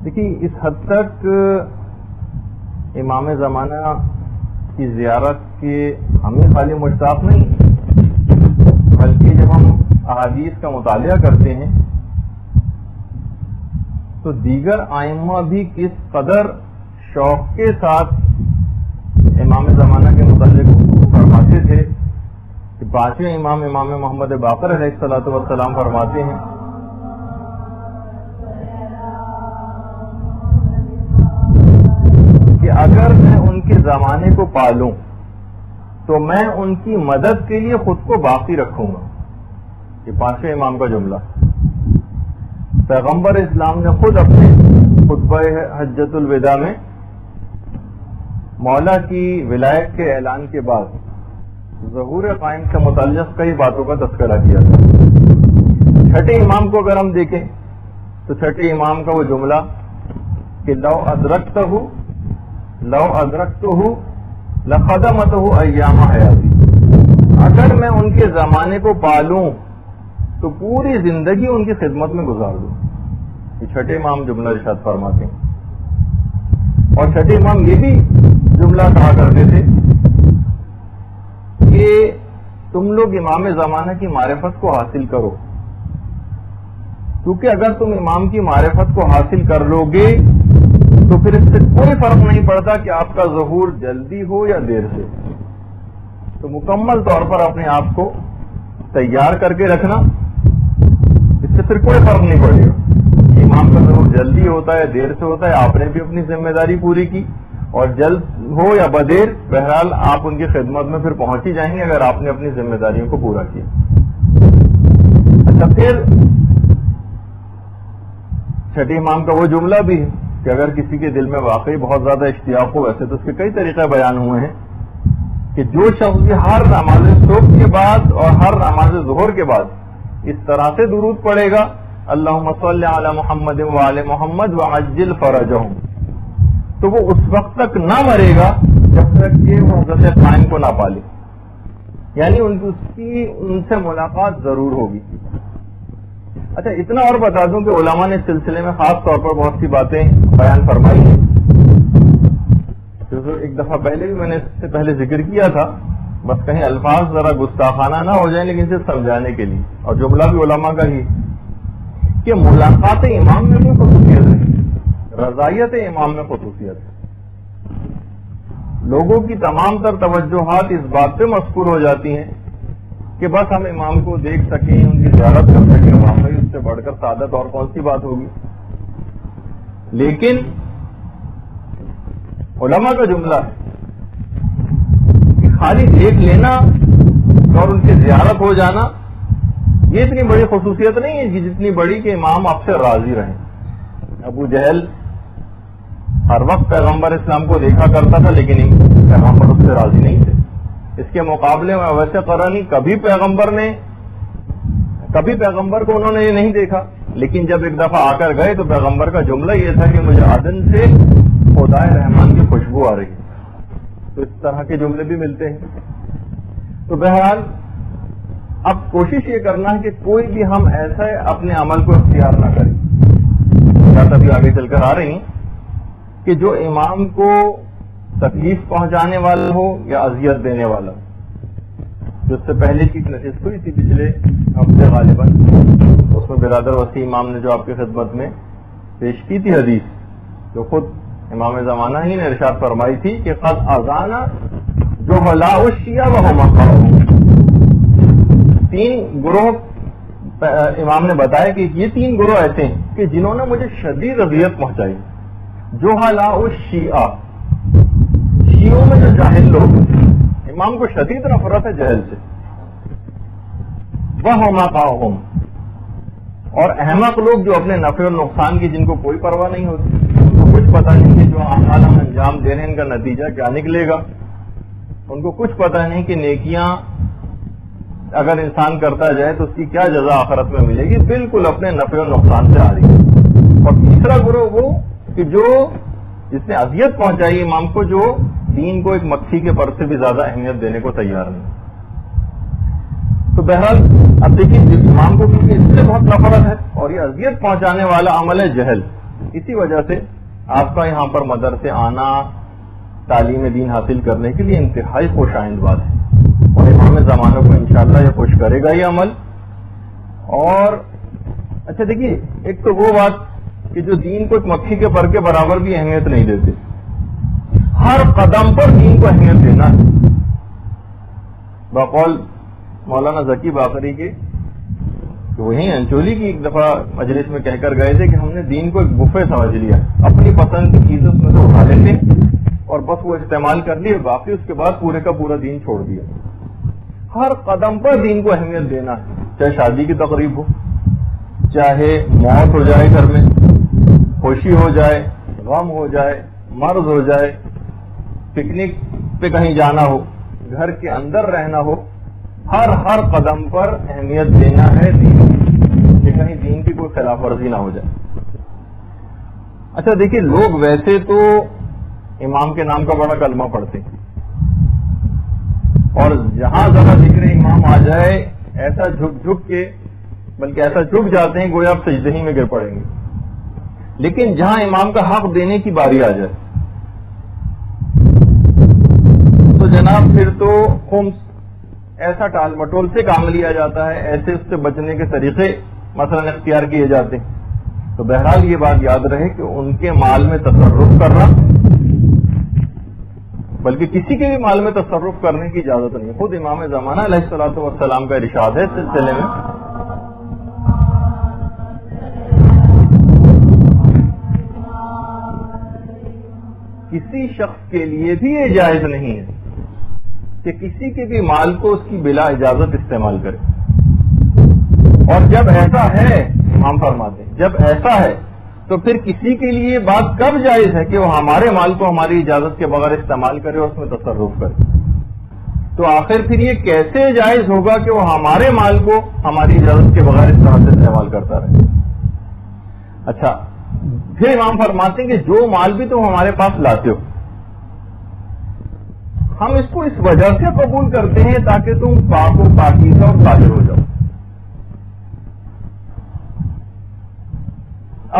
دیکھیے اس حد تک امام زمانہ کی زیارت کے ہمیں خالی مشتاق نہیں، بلکہ جب ہم احادیث کا مطالعہ کرتے ہیں تو دیگر ائمہ بھی کس قدر شوق کے ساتھ امام زمانہ کے متعلق فرماتے تھے کہ پانچویں امام محمد باقر علیہ الصلوۃ والسلام فرماتے ہیں کہ اگر میں ان کے زمانے کو پالوں تو میں ان کی مدد کے لیے خود کو باقی رکھوں گا. یہ پانچویں امام کا جملہ پیغمبر اسلام نے خود اپنے خطبہ حجۃ الوداع میں مولا کی ولایت کے اعلان کے بعد ظہور قائم سے متعلق کئی باتوں کا تذکرہ کیا تھا. چھٹے امام کو اگر ہم دیکھیں تو چھٹے امام کا وہ جملہ کہ لو ادرکتہ لخدمتہ ایام حیاتی، اگر میں ان کے زمانے کو پالوں تو پوری زندگی ان کی خدمت میں گزار دوں. یہ چھٹے امام جملہ ارشاد فرماتے ہیں. اور چھٹے امام یہ بھی جملہ کہا کرتے تھے کہ تم لوگ امام زمانہ کی معرفت کو حاصل کرو، کیونکہ اگر تم امام کی معرفت کو حاصل کر لو گے تو پھر اس سے کوئی فرق نہیں پڑتا کہ آپ کا ظہور جلدی ہو یا دیر سے. تو مکمل طور پر اپنے آپ کو تیار کر کے رکھنا، اس سے پھر کوئی فرق نہیں پڑے گا. امام کا ظہور جلدی ہوتا ہے دیر سے ہوتا ہے، آپ نے بھی اپنی ذمہ داری پوری کی، اور جلد ہو یا بدیر بہرحال آپ ان کی خدمت میں پھر پہنچ ہی جائیں گے اگر آپ نے اپنی ذمہ داریوں کو پورا کیا. اچھا، پھر چھٹے امام کا وہ جملہ بھی ہے کہ اگر کسی کے دل میں واقعی بہت زیادہ اشتیاق ہو، ویسے تو اس کے کئی طریقے بیان ہوئے ہیں، کہ جو شخص بھی ہر نماز صبح کے بعد اور ہر نماز ظہر کے بعد اس طرح سے درود پڑھے گا اللہم صل علی محمد وعلی محمد وعجل فرجہم، تو وہ اس وقت تک نہ مرے گا جب تک کہ وہ حضرت قائم کو نہ پالے، یعنی ان سے ملاقات ضرور ہوگی. اچھا، اتنا اور بتا دوں کہ علماء نے اس سلسلے میں خاص طور پر بہت سی باتیں بیان فرمائی ہیں. ایک دفعہ پہلے بھی میں نے اس سے پہلے ذکر کیا تھا، بس کہیں الفاظ ذرا گستاخانہ نہ ہو جائیں، لیکن صرف سمجھانے کے لیے، اور جملہ بھی علماء کا ہی کہ ملاقات امام میں کوئی خصوصیت نہیں، رضائیت امام میں خصوصیت ہے. لوگوں کی تمام تر توجہات اس بات پہ مذکور ہو جاتی ہیں کہ بس ہم امام کو دیکھ سکیں، ان کی زیارت کر سکیں، واقعی اس سے بڑھ کر سعادت اور کون سی بات ہوگی. لیکن علماء کا جملہ ہے کہ خالی دیکھ لینا اور ان کی زیارت ہو جانا یہ اتنی بڑی خصوصیت نہیں ہے جتنی بڑی کہ امام آپ سے راضی رہیں. ابو جہل ہر وقت پیغمبر اسلام کو دیکھا کرتا تھا لیکن پیغمبر اس سے راضی نہیں تھے. اس کے مقابلے میں ویسے قرآن کبھی پیغمبر کو انہوں نے یہ نہیں دیکھا، لیکن جب ایک دفعہ آ کر گئے تو پیغمبر کا جملہ یہ تھا کہ مجھے عدن سے خدائے رحمان کی خوشبو آ رہی ہے. تو اس طرح کے جملے بھی ملتے ہیں. تو بہرحال اب کوشش یہ کرنا ہے کہ کوئی بھی ہم ایسا اپنے عمل کو اختیار نہ کریں، بات ابھی آگے چل کر آ رہی ہیں، کہ جو امام کو تکلیف پہنچانے والا ہو یا اذیت دینے والا ہو. جس سے پہلے کی نشست ہوئی تھی پچھلے ہفتے غالباً، اس میں برادر وسیع امام نے جو آپ کی خدمت میں پیش کی تھی حدیث، جو خود امام زمانہ ہی نے ارشاد فرمائی تھی کہ قد اذانا جو ولاء الشیعہ وہم اقرب. 3 گروہ امام نے بتایا کہ یہ 3 گروہ ایسے ہیں کہ جنہوں نے مجھے شدید اذیت پہنچائی. جو ولاء الشیعہ، شیعوں میں جو جاہل لوگ، امام کو شدید نفرت ہے جہل سے. وہم اقرب، اور احمق لوگ جو اپنے نفع اور نقصان کی جن کو کوئی پرواہ نہیں ہوتی، ان کو کچھ پتہ نہیں کہ جو اعمال ہم انجام دے رہے ہیں ان کا نتیجہ کیا نکلے گا. ان کو کچھ پتہ نہیں کہ نیکیاں اگر انسان کرتا جائے تو اس کی کیا جزا آخرت میں ملے گی، بالکل اپنے نفع اور نقصان سے آ رہی ہے. اور تیسرا گروہ وہ کہ جس نے اذیت پہنچائی امام کو، جو دین کو ایک مکھی کے پر سے بھی زیادہ اہمیت دینے کو تیار نہیں. تو بہرحال اب دیکھیے امام کو کیونکہ اس سے بہت نفرت ہے اور یہ اذیت پہنچانے والا عمل ہے جہل، اسی وجہ سے آپ کا یہاں پر مدرسے آنا تعلیم دین حاصل کرنے کے لیے انتہائی خوش آئند بات ہے، اور امام زمانہ کو انشاءاللہ یہ خوش کرے گا یہ عمل. اور اچھا دیکھیے، ایک تو وہ بات کہ جو دین کو ایک مکھی کے پر کے برابر بھی اہمیت نہیں دیتے، ہر قدم پر دین کو اہمیت دینا ہے. بقول مولانا ذکی باقری کے، وہیں انچولی کی ایک دفعہ مجلس میں کہہ کر گئے تھے کہ ہم نے دین کو ایک بفے سمجھ لیا، اپنی پسند کی چیزیں اس میں سے اٹھا لیتے اور بس وہ استعمال کر لیے، باقی اس کے بعد پورے کا پورا دین چھوڑ دیا. ہر قدم پر دین کو اہمیت دینا ہے، چاہے شادی کی تقریب ہو، چاہے موت ہو جائے گھر میں، خوشی ہو جائے، غم ہو جائے، مرض ہو جائے، پکنک پہ کہیں جانا ہو، گھر کے اندر رہنا ہو، ہر قدم پر اہمیت دینا ہے دین کہ کہیں دین کی کوئی خلاف ورزی نہ ہو جائے. اچھا دیکھیے، لوگ ویسے تو امام کے نام کا بڑا کلمہ پڑھتے ہیں، اور جہاں ذرا ذکر امام آ جائے ایسا جھک کے، بلکہ ایسا جھک جاتے ہیں گویا آپ سجدے ہی میں گر پڑیں گے. لیکن جہاں امام کا حق دینے کی باری آ جائے تو جناب پھر تو خمس ایسا ٹال مٹول سے کام لیا جاتا ہے، ایسے اس سے بچنے کے طریقے مثلا اختیار کیے جاتے ہیں. تو بہرحال یہ بات یاد رہے کہ ان کے مال میں تصرف کرنا، بلکہ کسی کے بھی مال میں تصرف کرنے کی اجازت نہیں. خود امام زمانہ علیہ الصلوۃ والسلام کا ارشاد ہے اس سلسلے میں، کسی شخص کے لیے بھی یہ جائز نہیں ہے کہ کسی کے بھی مال کو اس کی بلا اجازت استعمال کرے. اور جب ایسا ہے، امام فرماتے ہیں جب ایسا ہے تو پھر کسی کے لیے بات کب جائز ہے کہ وہ ہمارے مال کو ہماری اجازت کے بغیر استعمال کرے اور اس میں تصرف کرے؟ تو آخر پھر یہ کیسے جائز ہوگا کہ وہ ہمارے مال کو ہماری اجازت کے بغیر اس طرح سے استعمال کرتا رہے؟ اچھا، پھر امام فرماتے ہیں کہ جو مال بھی تم ہمارے پاس لاتے ہو، ہم اس کو اس وجہ سے قبول کرتے ہیں تاکہ تم پاک و پاکیزہ اور طاہر ہو جاؤ.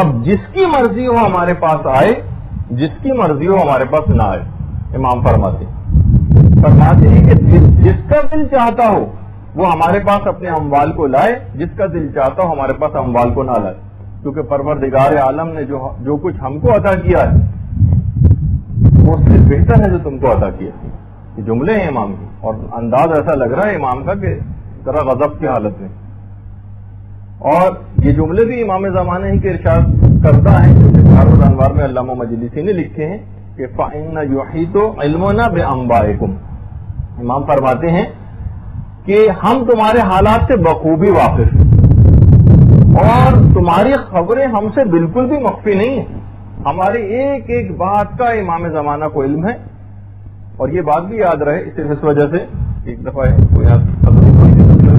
اب جس کی مرضی ہو ہمارے پاس آئے، جس کی مرضی ہو ہمارے پاس نہ آئے. امام فرماتے ہیں کہ جس کا دل چاہتا ہو وہ ہمارے پاس اپنے اموال کو لائے، جس کا دل چاہتا ہو ہمارے پاس اموال کو نہ لائے، کیونکہ پروردگار عالم نے جو کچھ ہم کو عطا کیا ہے وہ اس سے بہتر ہے جو تم کو عطا کیا. یہ جملے ہیں امام کے، اور انداز ایسا لگ رہا ہے امام کا کہ ذرا غضب کی حالت میں. اور یہ جملے بھی امام زمانہ ہی کے ارشاد کرتا ہے، جو بہار الانوار میں علامہ مجلسی نے لکھے ہیں کہ فَإِنَّ يُحِيطُ عِلْمُنَا بِأَنبَائِكُمْ. امام فرماتے ہیں کہ ہم تمہارے حالات سے بخوبی واقف ہیں، اور تمہاری خبریں ہم سے بالکل بھی مخفی نہیں ہیں. ہماری ایک ایک بات کا امام زمانہ کو علم ہے. اور یہ بات بھی یاد رہے صرف اس وجہ سے، ایک دفعہ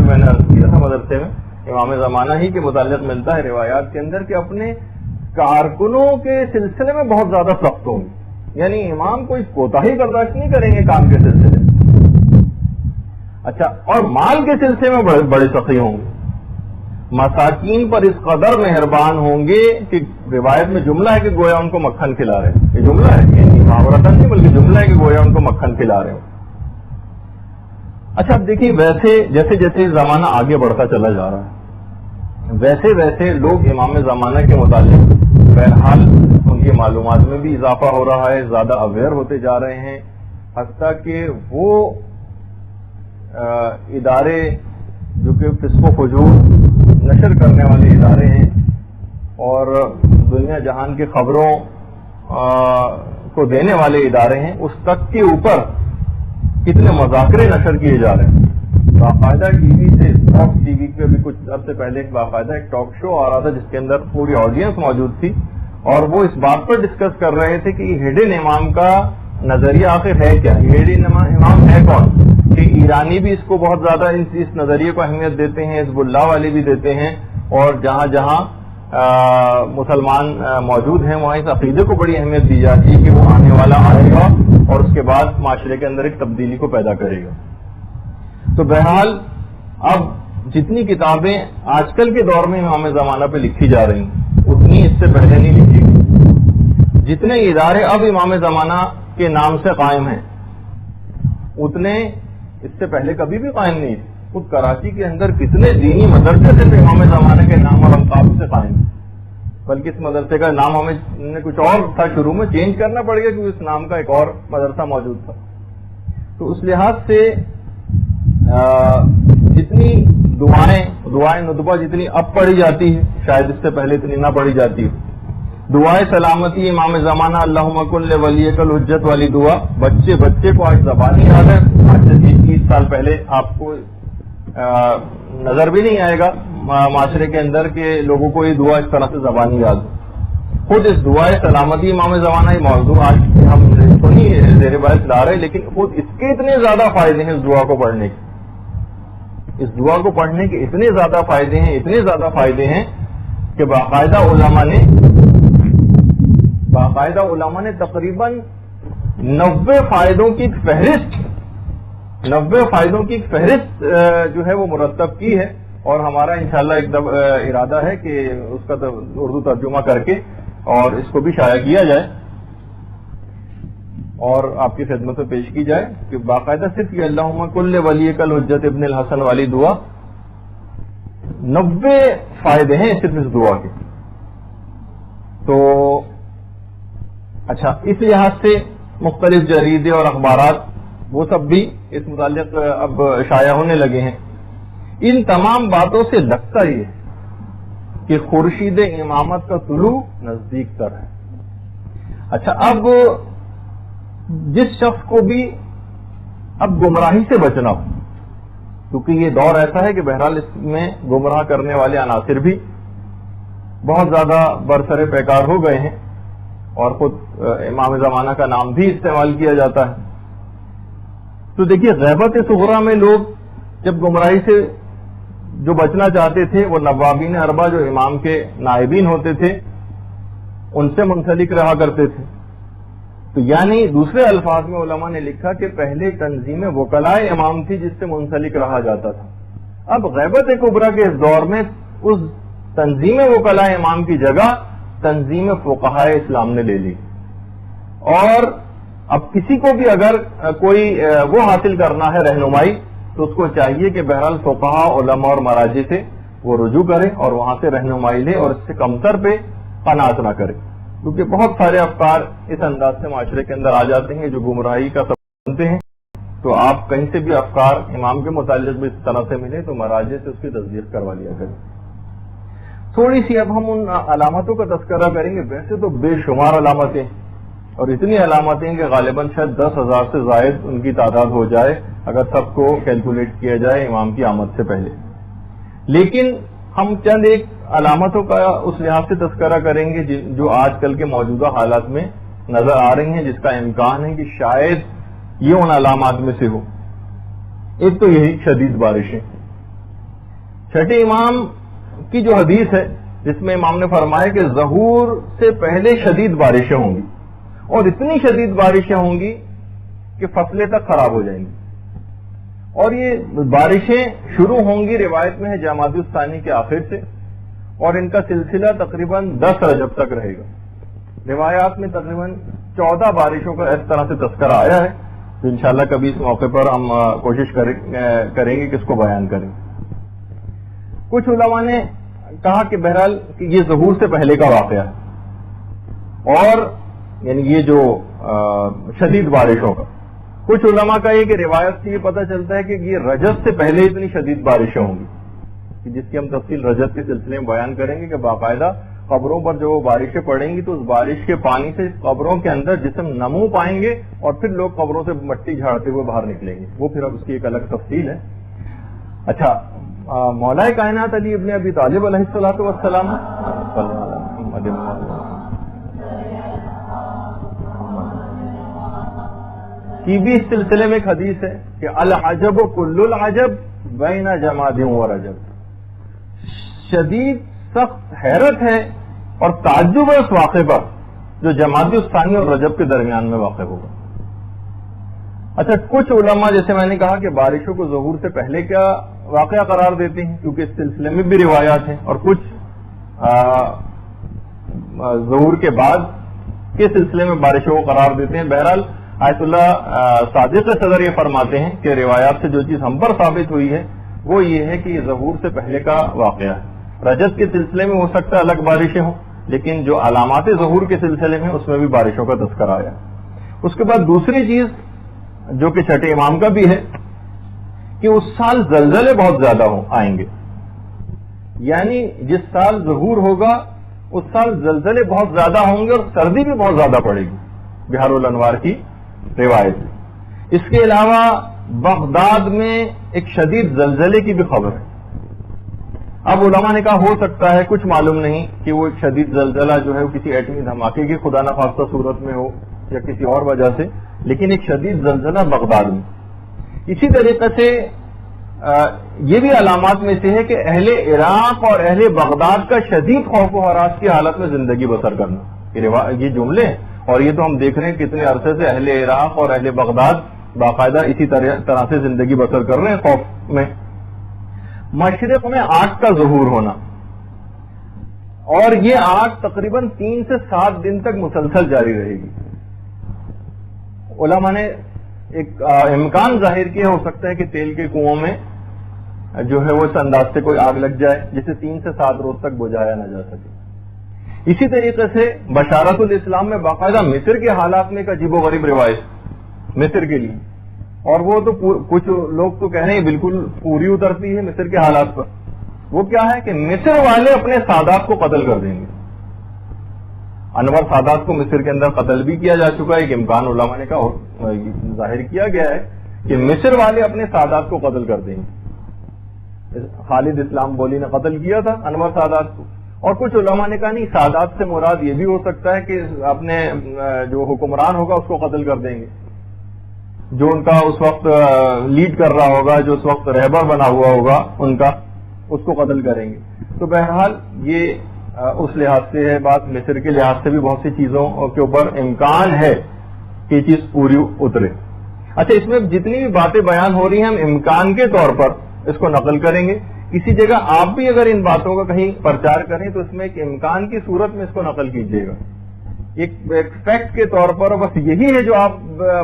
میں نے عرض کیا تھا مدرسے میں، امام زمانہ ہی کے متعلق ملتا ہے روایات کے اندر کہ اپنے کارکنوں کے سلسلے میں بہت زیادہ سخت ہوں گے، یعنی امام کوئی کوتاہی برداشت نہیں کریں گے کام کے سلسلے میں. اچھا، اور مال کے سلسلے میں بڑے سخی ہوں گے، مساکین پر اس قدر مہربان ہوں گے کہ روایت میں جملہ ہے کہ گویا ان کو مکھن کھلا رہے ہیں. یہ جملہ ہے، یعنی محاورتاً نہیں بلکہ جملہ ہے کہ گویا ان کو مکھن کھلا رہے ہیں. اچھا، اب دیکھیے، ویسے جیسے جیسے زمانہ آگے بڑھتا چلا جا رہا ہے ویسے ویسے لوگ امام زمانہ کے متعلق بہرحال ان کی معلومات میں بھی اضافہ ہو رہا ہے، زیادہ اویئر ہوتے جا رہے ہیں، حتیٰ کہ وہ ادارے جو کہ فسق و فجور نشر کرنے والے ادارے ہیں اور دنیا جہان کی خبروں کو دینے والے ادارے ہیں، اس تک کے اوپر کتنے مذاکرے نشر کیے جا رہے ہیں. باقاعدہ ٹی وی سے، فاکس ٹی وی پہ بھی کچھ عرصے پہلے باقاعدہ ایک ٹاک شو آ رہا تھا جس کے اندر پوری آڈینس موجود تھی، اور وہ اس بات پر ڈسکس کر رہے تھے کہ ہڈن امام کا نظریہ آخر ہے کیا، ہڈن امام ہے کون. کہ ایرانی بھی اس کو بہت زیادہ اس نظریے کو اہمیت دیتے ہیں، حزب اللہ والے بھی دیتے ہیں، اور جہاں جہاں مسلمان موجود ہیں وہاں اس عقیدے کو بڑی اہمیت دی جاتی ہے کہ وہ آنے والا آئے گا اور اس کے بعد معاشرے کے اندر ایک تبدیلی کو پیدا کرے گا. تو بہرحال اب جتنی کتابیں آج کل کے دور میں امام زمانہ پہ لکھی جا رہی ہیں اتنی اس سے پہلے نہیں لکھی گئی. جتنے ادارے اب امام زمانہ کے نام سے قائم ہیں اتنے اس سے پہلے کبھی بھی قائم نہیں تھے. خود کراچی کے اندر کتنے دینی مدرسے تھے امام زمانہ کے نام اور القاب سے قائم، بلکہ اس مدرسے کا نام ہمیں کچھ اور تھا، شروع میں چینج کرنا پڑ گیا کیونکہ اس نام کا ایک اور مدرسہ موجود تھا. تو اس لحاظ سے جتنی دعائیں ندبہ جتنی اب پڑھی جاتی ہے شاید اس سے پہلے اتنی نہ پڑھی جاتی ہے. دعائے سلامتی امام زمانہ اللہم کل ولیک الحجت والی دعا بچے کو آج زبانی یاد ہے. آج سے 30 سال پہلے آپ کو نظر بھی نہیں آئے گا معاشرے کے اندر کہ لوگوں کو یہ دعا اس طرح سے زبانی یاد ہے. خود اس دعائے سلامتی امام زمانہ یہ موضوع آج ہم تو نہیں زیر بحث لا رہے، لیکن خود اس کے اتنے زیادہ فائدے ہیں اس دعا کو پڑھنے کے. اس دعا کو پڑھنے کے اتنے زیادہ فائدے ہیں کہ باقاعدہ علماء نے تقریباً 90 فائدوں کی ایک فہرست جو ہے وہ مرتب کی ہے، اور ہمارا انشاءاللہ ایک ارادہ ہے کہ اس کا اردو ترجمہ کر کے اور اس کو بھی شائع کیا جائے اور آپ کی خدمت میں پیش کی جائے کہ باقاعدہ صرف یہ اللہم کل ولیک الحجت ابن الحسن والی دعا 90 فائدے ہیں صرف اس دعا کے. تو اچھا، اس لحاظ سے مختلف جریدے اور اخبارات وہ سب بھی اس متعلق اب شائع ہونے لگے ہیں. ان تمام باتوں سے لگتا یہ کہ خورشید امامت کا طلوع نزدیک تر ہے. اچھا، اب جس شخص کو بھی اب گمراہی سے بچنا ہو، کیونکہ یہ دور ایسا ہے کہ بہرحال اس میں گمراہ کرنے والے عناصر بھی بہت زیادہ برسر پیکار ہو گئے ہیں اور خود امام زمانہ کا نام بھی استعمال کیا جاتا ہے. تو دیکھیے، غیبت صغریٰ میں لوگ جب گمراہی سے جو بچنا چاہتے تھے وہ نوابین اربعہ جو امام کے نائبین ہوتے تھے ان سے منسلک رہا کرتے تھے. تو یعنی دوسرے الفاظ میں علماء نے لکھا کہ پہلے تنظیم وکلائے امام تھی جس سے منسلک رہا جاتا تھا. اب غیبت کبریٰ کے اس دور میں اس تنظیم وکلائے امام کی جگہ تنظیم فقہائے اسلام نے لے لی، اور اب کسی کو بھی اگر کوئی وہ حاصل کرنا ہے رہنمائی تو اس کو چاہیے کہ بہرحال فقہا، علماء اور مراجع سے وہ رجوع کرے اور وہاں سے رہنمائی لے اور اس سے کمتر پہ قناعت نہ کرے، کیونکہ بہت سارے افکار اس انداز سے معاشرے کے اندر آ جاتے ہیں جو گمراہی کا سبب بنتے ہیں. تو آپ کہیں سے بھی افکار امام کے متعلق بھی اس طرح سے ملے تو مراجع سے اس کی تصدیق کروا لیا کریں. تھوڑی سی اب ہم ان علامتوں کا تذکرہ کریں گے. ویسے تو بے شمار علامتیں اور اتنی علامتیں کہ غالباً شاید 10,000 سے زائد ان کی تعداد ہو جائے اگر سب کو کیلکولیٹ کیا جائے امام کی آمد سے پہلے. لیکن ہم چند ایک علامتوں کا اس لحاظ سے تذکرہ کریں گے جو آج کل کے موجودہ حالات میں نظر آ رہی ہیں، جس کا امکان ہے کہ شاید یہ ان علامات میں سے ہو. ایک تو یہی شدید بارشیں. چھٹے امام کی جو حدیث ہے جس میں امام نے فرمایا کہ ظہور سے پہلے شدید بارشیں ہوں گی، اور اتنی شدید بارشیں ہوں گی کہ فصلیں تک خراب ہو جائیں گی. اور یہ بارشیں شروع ہوں گی روایت میں ہے جمادی الثانی کے آخر سے، اور ان کا سلسلہ تقریباً 10 رجب تک رہے گا. روایات میں تقریباً 14 بارشوں کا اس طرح سے تذکرہ آیا ہے، تو انشاءاللہ کبھی اس موقع پر ہم کوشش کریں گے کہ اس کو بیان کریں. کچھ علماء نے کہا کہ بہرحال کہ یہ ظہور سے پہلے کا واقعہ ہے، اور یعنی یہ جو شدید بارشوں کا. کچھ علماء کا یہ کہ روایت سے یہ پتہ چلتا ہے کہ یہ رجب سے پہلے اتنی شدید بارشیں ہوں گی، جس کی ہم تفصیل رجب کے سلسلے میں بیان کریں گے کہ باقاعدہ قبروں پر جو بارشیں پڑیں گی تو اس بارش کے پانی سے قبروں کے اندر جسم نمو پائیں گے اور پھر لوگ قبروں سے مٹی جھاڑتے ہوئے باہر نکلیں گے. وہ پھر اب اس کی ایک الگ تفصیل ہے. اچھا، مولا کائنات علی ابن ابی طالب علیہ الصلوۃ والسلام کی بھی اس سلسلے میں ایک حدیث ہے کہ العجب کل العجب بین جماد و رجب. شدید سخت حیرت ہے اور تعجب ہے اس واقعے پر جو جمادی الثانی اور رجب کے درمیان میں واقع ہوگا. اچھا، کچھ علماء جیسے میں نے کہا کہ بارشوں کو ظہور سے پہلے کیا واقعہ قرار دیتے ہیں کیونکہ اس سلسلے میں بھی روایات ہیں، اور کچھ ظہور کے بعد کے سلسلے میں بارشوں کو قرار دیتے ہیں. بہرحال آیت اللہ صادق صدر یہ فرماتے ہیں کہ روایات سے جو چیز ہم پر ثابت ہوئی ہے وہ یہ ہے کہ یہ ظہور سے پہلے کا واقعہ ہے. رجب کے سلسلے میں ہو سکتا ہے الگ بارشیں ہوں، لیکن جو علامات ظہور کے سلسلے میں اس میں بھی بارشوں کا تذکرہ آیا. اس کے بعد دوسری چیز جو کہ چھٹے امام کا بھی ہے کہ اس سال زلزلے بہت زیادہ آئیں گے. یعنی جس سال ظہور ہوگا اس سال زلزلے بہت زیادہ ہوں گے اور سردی بھی بہت زیادہ پڑے گی، بہار الانوار کی روایت. اس کے علاوہ بغداد میں ایک شدید زلزلے کی بھی خبر ہے. اب علماء نے کہا ہو سکتا ہے، کچھ معلوم نہیں کہ وہ ایک شدید زلزلہ جو ہے وہ کسی ایٹمی دھماکے کی خدا نخواستہ صورت میں ہو یا کسی اور وجہ سے، لیکن ایک شدید زلزلہ بغداد میں. اسی طریقے سے یہ بھی علامات میں سے ہے کہ اہل عراق اور اہل بغداد کا شدید خوف و ہراس کی حالت میں زندگی بسر کرنا. یہ جملے ہیں اور یہ تو ہم دیکھ رہے ہیں کتنے عرصے سے اہل عراق اور اہل بغداد باقاعدہ اسی طرح سے زندگی بسر کر رہے ہیں خوف میں. مشرق میں آگ کا ظہور ہونا، اور یہ آگ تقریباً 3 سے 7 دن تک مسلسل جاری رہے گی. علماء نے ایک امکان ظاہر کیا ہو سکتا ہے کہ تیل کے کنووں میں جو ہے وہ اس انداز سے کوئی آگ لگ جائے جسے 3 سے 7 روز تک بجھایا نہ جا سکے. اسی طریقے سے بشارت الاسلام میں باقاعدہ مصر کے حالات میں ایک عجیب و غریب روایت مصر کے لیے، اور وہ تو کچھ لوگ تو کہہ رہے ہیں بالکل پوری اترتی ہے مصر کے حالات پر. وہ کیا ہے کہ مصر والے اپنے سادات کو قتل کر دیں گے. انور سادات کو مصر کے اندر قتل بھی کیا جا چکا ہے. ایک امکان علماء نے کہا ظاہر کیا گیا ہے کہ مصر والے اپنے سادات کو قتل کر دیں گے. خالد اسلام بولی نے قتل کیا تھا انور سادات کو، اور کچھ علماء نے کہا نہیں، سادات سے مراد یہ بھی ہو سکتا ہے کہ اپنے جو حکمران ہوگا اس کو قتل کر دیں گے، جو ان کا اس وقت لیڈ کر رہا ہوگا، جو اس وقت رہبر بنا ہوا ہوگا ان کا، اس کو قتل کریں گے. تو بہرحال یہ اس لحاظ سے ہے بات. مصر کے لحاظ سے بھی بہت سی چیزوں کے اوپر امکان ہے کہ یہ چیز پوری اترے. اچھا، اس میں جتنی بھی باتیں بیان ہو رہی ہیں ہم امکان کے طور پر اس کو نقل کریں گے. کسی جگہ آپ بھی اگر ان باتوں کا کہیں پرچار کریں تو اس میں ایک امکان کی صورت میں اس کو نقل کیجیے گا. ایک فیکٹ کے طور پر بس یہی ہے جو آپ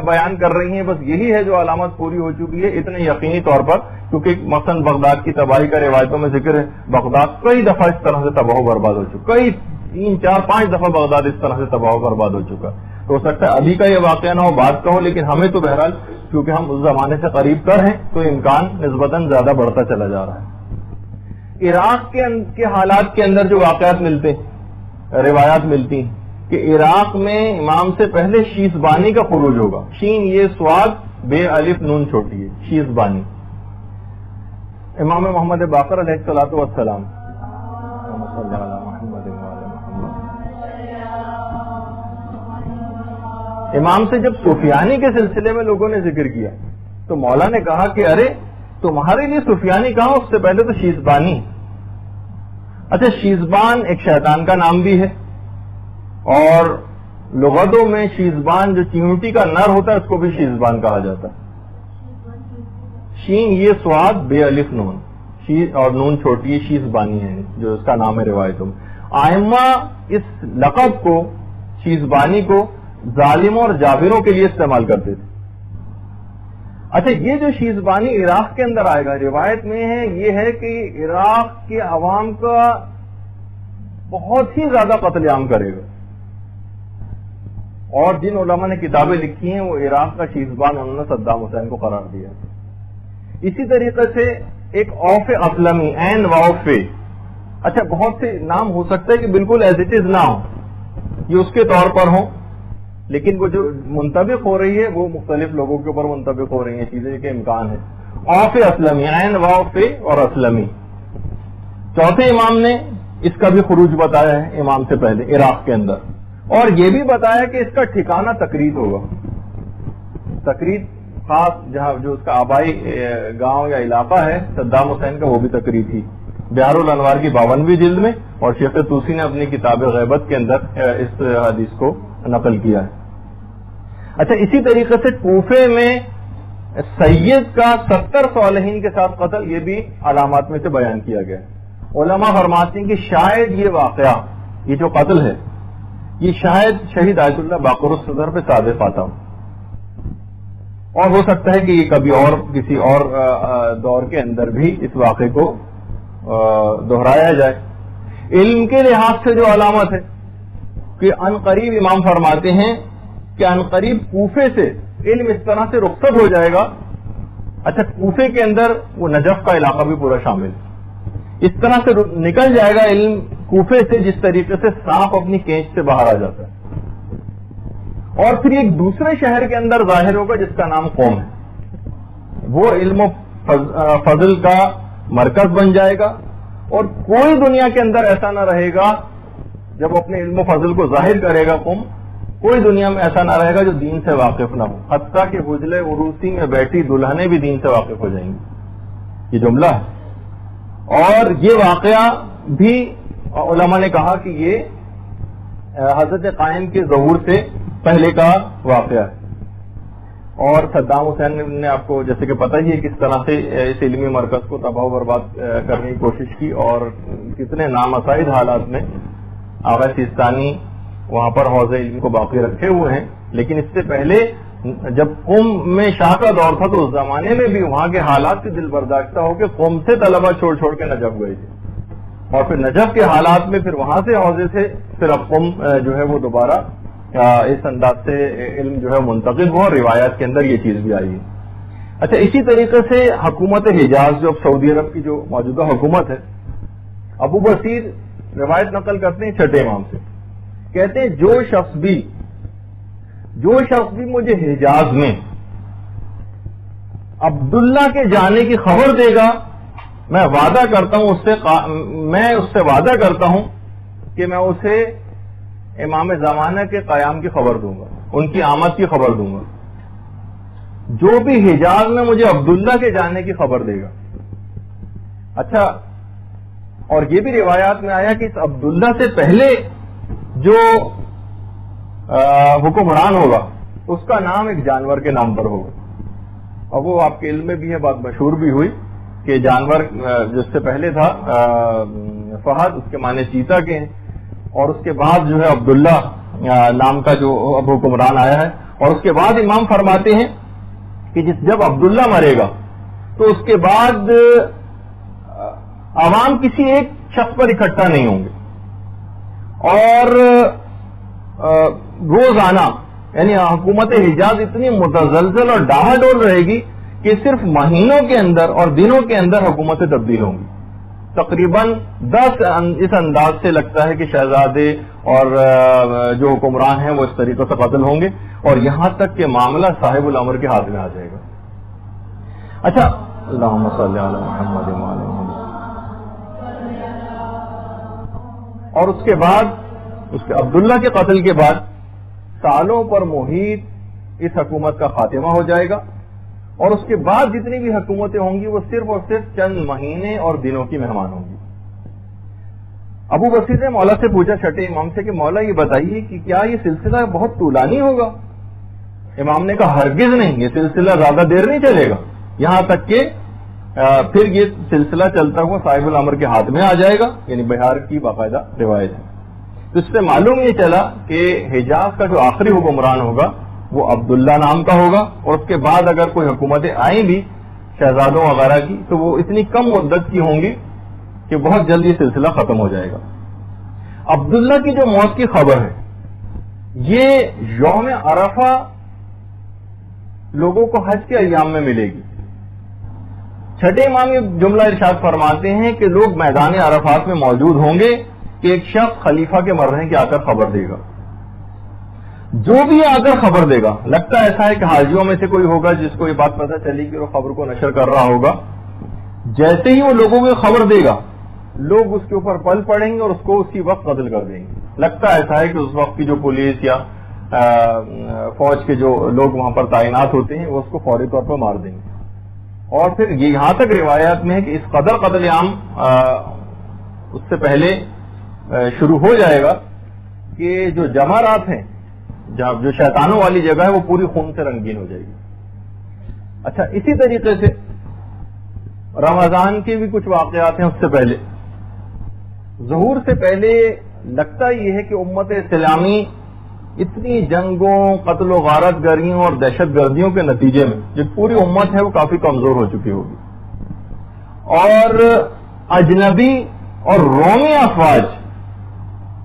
بیان کر رہی ہیں، بس یہی ہے جو علامت پوری ہو چکی ہے، اتنے یقینی طور پر. کیونکہ مثلا بغداد کی تباہی کا روایتوں میں ذکر ہے، بغداد کئی دفعہ اس طرح سے تباہ و برباد ہو چکا، کئی 3, 4, 5 دفعہ بغداد اس طرح سے تباہ و برباد ہو چکا. تو ہو سکتا ہے ابھی کا یہ واقعہ نہ ہو، بات کا ہو، لیکن ہمیں تو بہرحال کیونکہ ہم اس زمانے سے قریب تر ہیں تو امکان نسبتاً زیادہ بڑھتا چلا جا رہا ہے. عراق کے حالات کے اندر جو واقعات ملتے ہیں، روایات ملتی ہیں کہ عراق میں امام سے پہلے شیزبانی کا خروج ہوگا. شین یہ سواد بے الف نون چھوٹی ہے، شیزبانی. امام محمد باقر علیہ الصلوۃ والسلام امام سے جب سفیانی کے سلسلے میں لوگوں نے ذکر کیا تو مولا نے کہا کہ ارے تمہارے لیے سفیانی کہاں، اس سے پہلے تو شیزبانی. اچھا، شیزبان ایک شیطان کا نام بھی ہے، اور لغتوں میں شیزبان جو چیونٹی کا نر ہوتا ہے اس کو بھی شیزبان کہا جاتا ہے. شین یہ سواد بے الف نون، اور نون چھوٹی، شیزبانی ہے جو اس کا نام ہے روایتوں میں. آئمہ اس لقب کو، شیزبانی کو، ظالموں اور جابروں کے لیے استعمال کرتے تھے. اچھا، یہ جو شیزبانی عراق کے اندر آئے گا، روایت میں ہے یہ ہے کہ عراق کے عوام کا بہت ہی زیادہ قتل عام کرے گا. اور جن علماء نے کتابیں لکھی ہیں وہ عراق کا شیزبان انہوں نے صدام حسین کو قرار دیا. اسی طریقے سے ایک اوف اسلمی، این واف. اچھا، بہت سے نام ہو سکتا ہے کہ بالکل ایز اٹ از نہ ہو، یہ اس کے طور پر ہوں، لیکن وہ جو منطبق ہو رہی ہے وہ مختلف لوگوں کے اوپر منطبق ہو رہی ہیں چیزیں کے امکان ہے. اوف اسلمی، این واف اور اسلمی. چوتھے امام نے اس کا بھی خروج بتایا ہے امام سے پہلے عراق کے اندر، اور یہ بھی بتایا کہ اس کا ٹھکانہ تقرید ہوگا. تقرید خاص جہاں جو اس کا آبائی گاؤں یا علاقہ ہے صدام حسین کا، وہ بھی تقرید تھی. بہار الانوار کی 52ویں جلد میں، اور شیخ طوسی نے اپنی کتاب غیبت کے اندر اس حدیث کو نقل کیا ہے. اچھا، اسی طریقے سے کوفے میں سید کا 70 صالحین کے ساتھ قتل، یہ بھی علامات میں سے بیان کیا گیا ہے. علماء فرماتے ہیں کہ شاید یہ واقعہ، یہ جو قتل ہے، یہ شاید شہید آیت اللہ باقر الصدر پہ صادق آتا ہو، اور ہو سکتا ہے کہ یہ کبھی اور کسی اور دور کے اندر بھی اس واقعے کو دہرایا جائے۔ علم کے لحاظ سے جو علامت ہے کہ ان قریب امام فرماتے ہیں کہ ان قریب کوفے سے علم اس طرح سے رخصت ہو جائے گا۔ اچھا، کوفے کے اندر وہ نجف کا علاقہ بھی پورا شامل ہے، اس طرح سے نکل جائے گا علم کوفے سے جس طریقے سے سانپ اپنی کینچ سے باہر آ جاتا ہے، اور پھر ایک دوسرے شہر کے اندر ظاہر ہوگا جس کا نام قوم ہے، وہ علم و فضل کا مرکز بن جائے گا، اور کوئی دنیا کے اندر ایسا نہ رہے گا جب اپنے علم و فضل کو ظاہر کرے گا قوم، کوئی دنیا میں ایسا نہ رہے گا جو دین سے واقف نہ ہو، حتیٰ کہ حجلے عروسی میں بیٹھی دلہنیں بھی دین سے واقف ہو جائیں گی۔ یہ جملہ ہے، اور یہ واقعہ بھی علماء نے کہا کہ یہ حضرت قائم کے ظہور سے پہلے کا واقعہ ہے، اور صدام حسین نے آپ کو جیسے کہ پتہ ہی ہے کس طرح سے اس علمی مرکز کو تباہ و برباد کرنے کی کوشش کی، اور کتنے نامساعد حالات میں آغا سیستانی وہاں پر حوض علم کو باقی رکھے ہوئے ہیں۔ لیکن اس سے پہلے جب قم میں شاہ کا دور تھا تو اس زمانے میں بھی وہاں کے حالات سے دل برداشتہ ہو کے قم سے طلبہ چھوڑ چھوڑ کے نجف گئے تھے، اور پھر نجف کے حالات میں پھر وہاں سے حوضے سے پھر اب قم جو ہے وہ دوبارہ اس انداز سے علم جو ہے منتقل ہوا، اور روایات کے اندر یہ چیز بھی آئی ہے۔ اچھا، اسی طریقے سے حکومت حجاز جو اب سعودی عرب کی جو موجودہ حکومت ہے، ابو بصیر روایت نقل کرتے ہیں چھٹے امام سے، کہتے ہیں جو شخص بھی مجھے حجاز میں عبداللہ کے جانے کی خبر دے گا، میں وعدہ کرتا ہوں اس سے وعدہ کرتا ہوں کہ میں اسے امام زمانہ کے قیام کی خبر دوں گا، ان کی آمد کی خبر دوں گا۔ جو بھی حجاز میں مجھے عبداللہ کے جانے کی خبر دے گا۔ اچھا، اور یہ بھی روایات میں آیا کہ اس عبداللہ سے پہلے جو حکمران ہوگا اس کا نام ایک جانور کے نام پر ہوگا، اور وہ آپ کے علم میں بھی ہے، بات مشہور بھی ہوئی کہ جانور جس سے پہلے تھا فہد، اس کے معنی چیتا کے ہیں، اور اس کے بعد جو ہے عبداللہ نام کا جو اب حکمران آیا ہے، اور اس کے بعد امام فرماتے ہیں کہ جب عبداللہ مرے گا تو اس کے بعد عوام کسی ایک شخص پر اکٹھا نہیں ہوں گے، اور روزانہ یعنی حکومت حجاز اتنی متزلزل اور ڈاہا ڈول رہے گی کہ صرف مہینوں کے اندر اور دنوں کے اندر حکومتیں تبدیل ہوں گی۔ تقریباً 10 اس انداز سے لگتا ہے کہ شہزادے اور جو حکمران ہیں وہ اس طریقے سے قتل ہوں گے، اور یہاں تک کہ معاملہ صاحب الامر کے ہاتھ میں آ جائے گا۔ اچھا، اللہم صلی علی محمد وعلی محمد۔ اور اس کے بعد اس کے عبداللہ کے قتل کے بعد سالوں پر محیط اس حکومت کا خاتمہ ہو جائے گا، اور اس کے بعد جتنی بھی حکومتیں ہوں گی وہ صرف اور صرف چند مہینے اور دنوں کی مہمان ہوں گی۔ ابو بصیر نے مولا سے پوچھا چھٹے امام سے کہ مولا یہ بتائیے کہ کیا یہ سلسلہ بہت طولانی ہوگا؟ امام نے کہا ہرگز نہیں، یہ سلسلہ زیادہ دیر نہیں چلے گا، یہاں تک کہ پھر یہ سلسلہ چلتا ہوا صاحب الامر کے ہاتھ میں آ جائے گا، یعنی بہار کی باقاعدہ روایت ہے۔ تو اس سے معلوم یہ چلا کہ حجاز کا جو آخری حکمران ہوگا وہ عبداللہ نام کا ہوگا، اور اس کے بعد اگر کوئی حکومتیں آئیں بھی شہزادوں وغیرہ کی تو وہ اتنی کم مدت کی ہوں گی کہ بہت جلد یہ سلسلہ ختم ہو جائے گا۔ عبداللہ کی جو موت کی خبر ہے یہ یوم عرفہ لوگوں کو حج کے ایام میں ملے گی۔ چھٹے امام یہ جملہ ارشاد فرماتے ہیں کہ لوگ میدان عرفات میں موجود ہوں گے کہ ایک شخص خلیفہ کے مرنے کی آ کر خبر دے گا۔ جو بھی آ کر خبر دے گا، لگتا ایسا ہے کہ حاجیوں میں سے کوئی ہوگا جس کو یہ بات پتہ چلی کہ وہ خبر کو نشر کر رہا ہوگا، جیسے ہی وہ لوگوں کو خبر دے گا لوگ اس کے اوپر پل پڑیں گے اور اس کو اسی وقت قتل کر دیں گے۔ لگتا ایسا ہے کہ اس وقت کی جو پولیس یا فوج کے جو لوگ وہاں پر تعینات ہوتے ہیں وہ اس کو فوری طور پر مار دیں گے۔ اور پھر یہاں تک روایات میں ہے کہ اس قدر قتل عام اس سے پہلے شروع ہو جائے گا کہ جو جمارات ہیں، جو شیطانوں والی جگہ ہے، وہ پوری خون سے رنگین ہو جائے گی۔ اچھا، اسی طریقے سے رمضان کے بھی کچھ واقعات ہیں۔ اس سے پہلے ظہور سے پہلے لگتا یہ ہے کہ امت اسلامی اتنی جنگوں، قتل و غارت گریوں اور دہشت گردیوں کے نتیجے میں جو پوری امت ہے وہ کافی کمزور ہو چکی ہوگی، اور اجنبی اور رومی افواج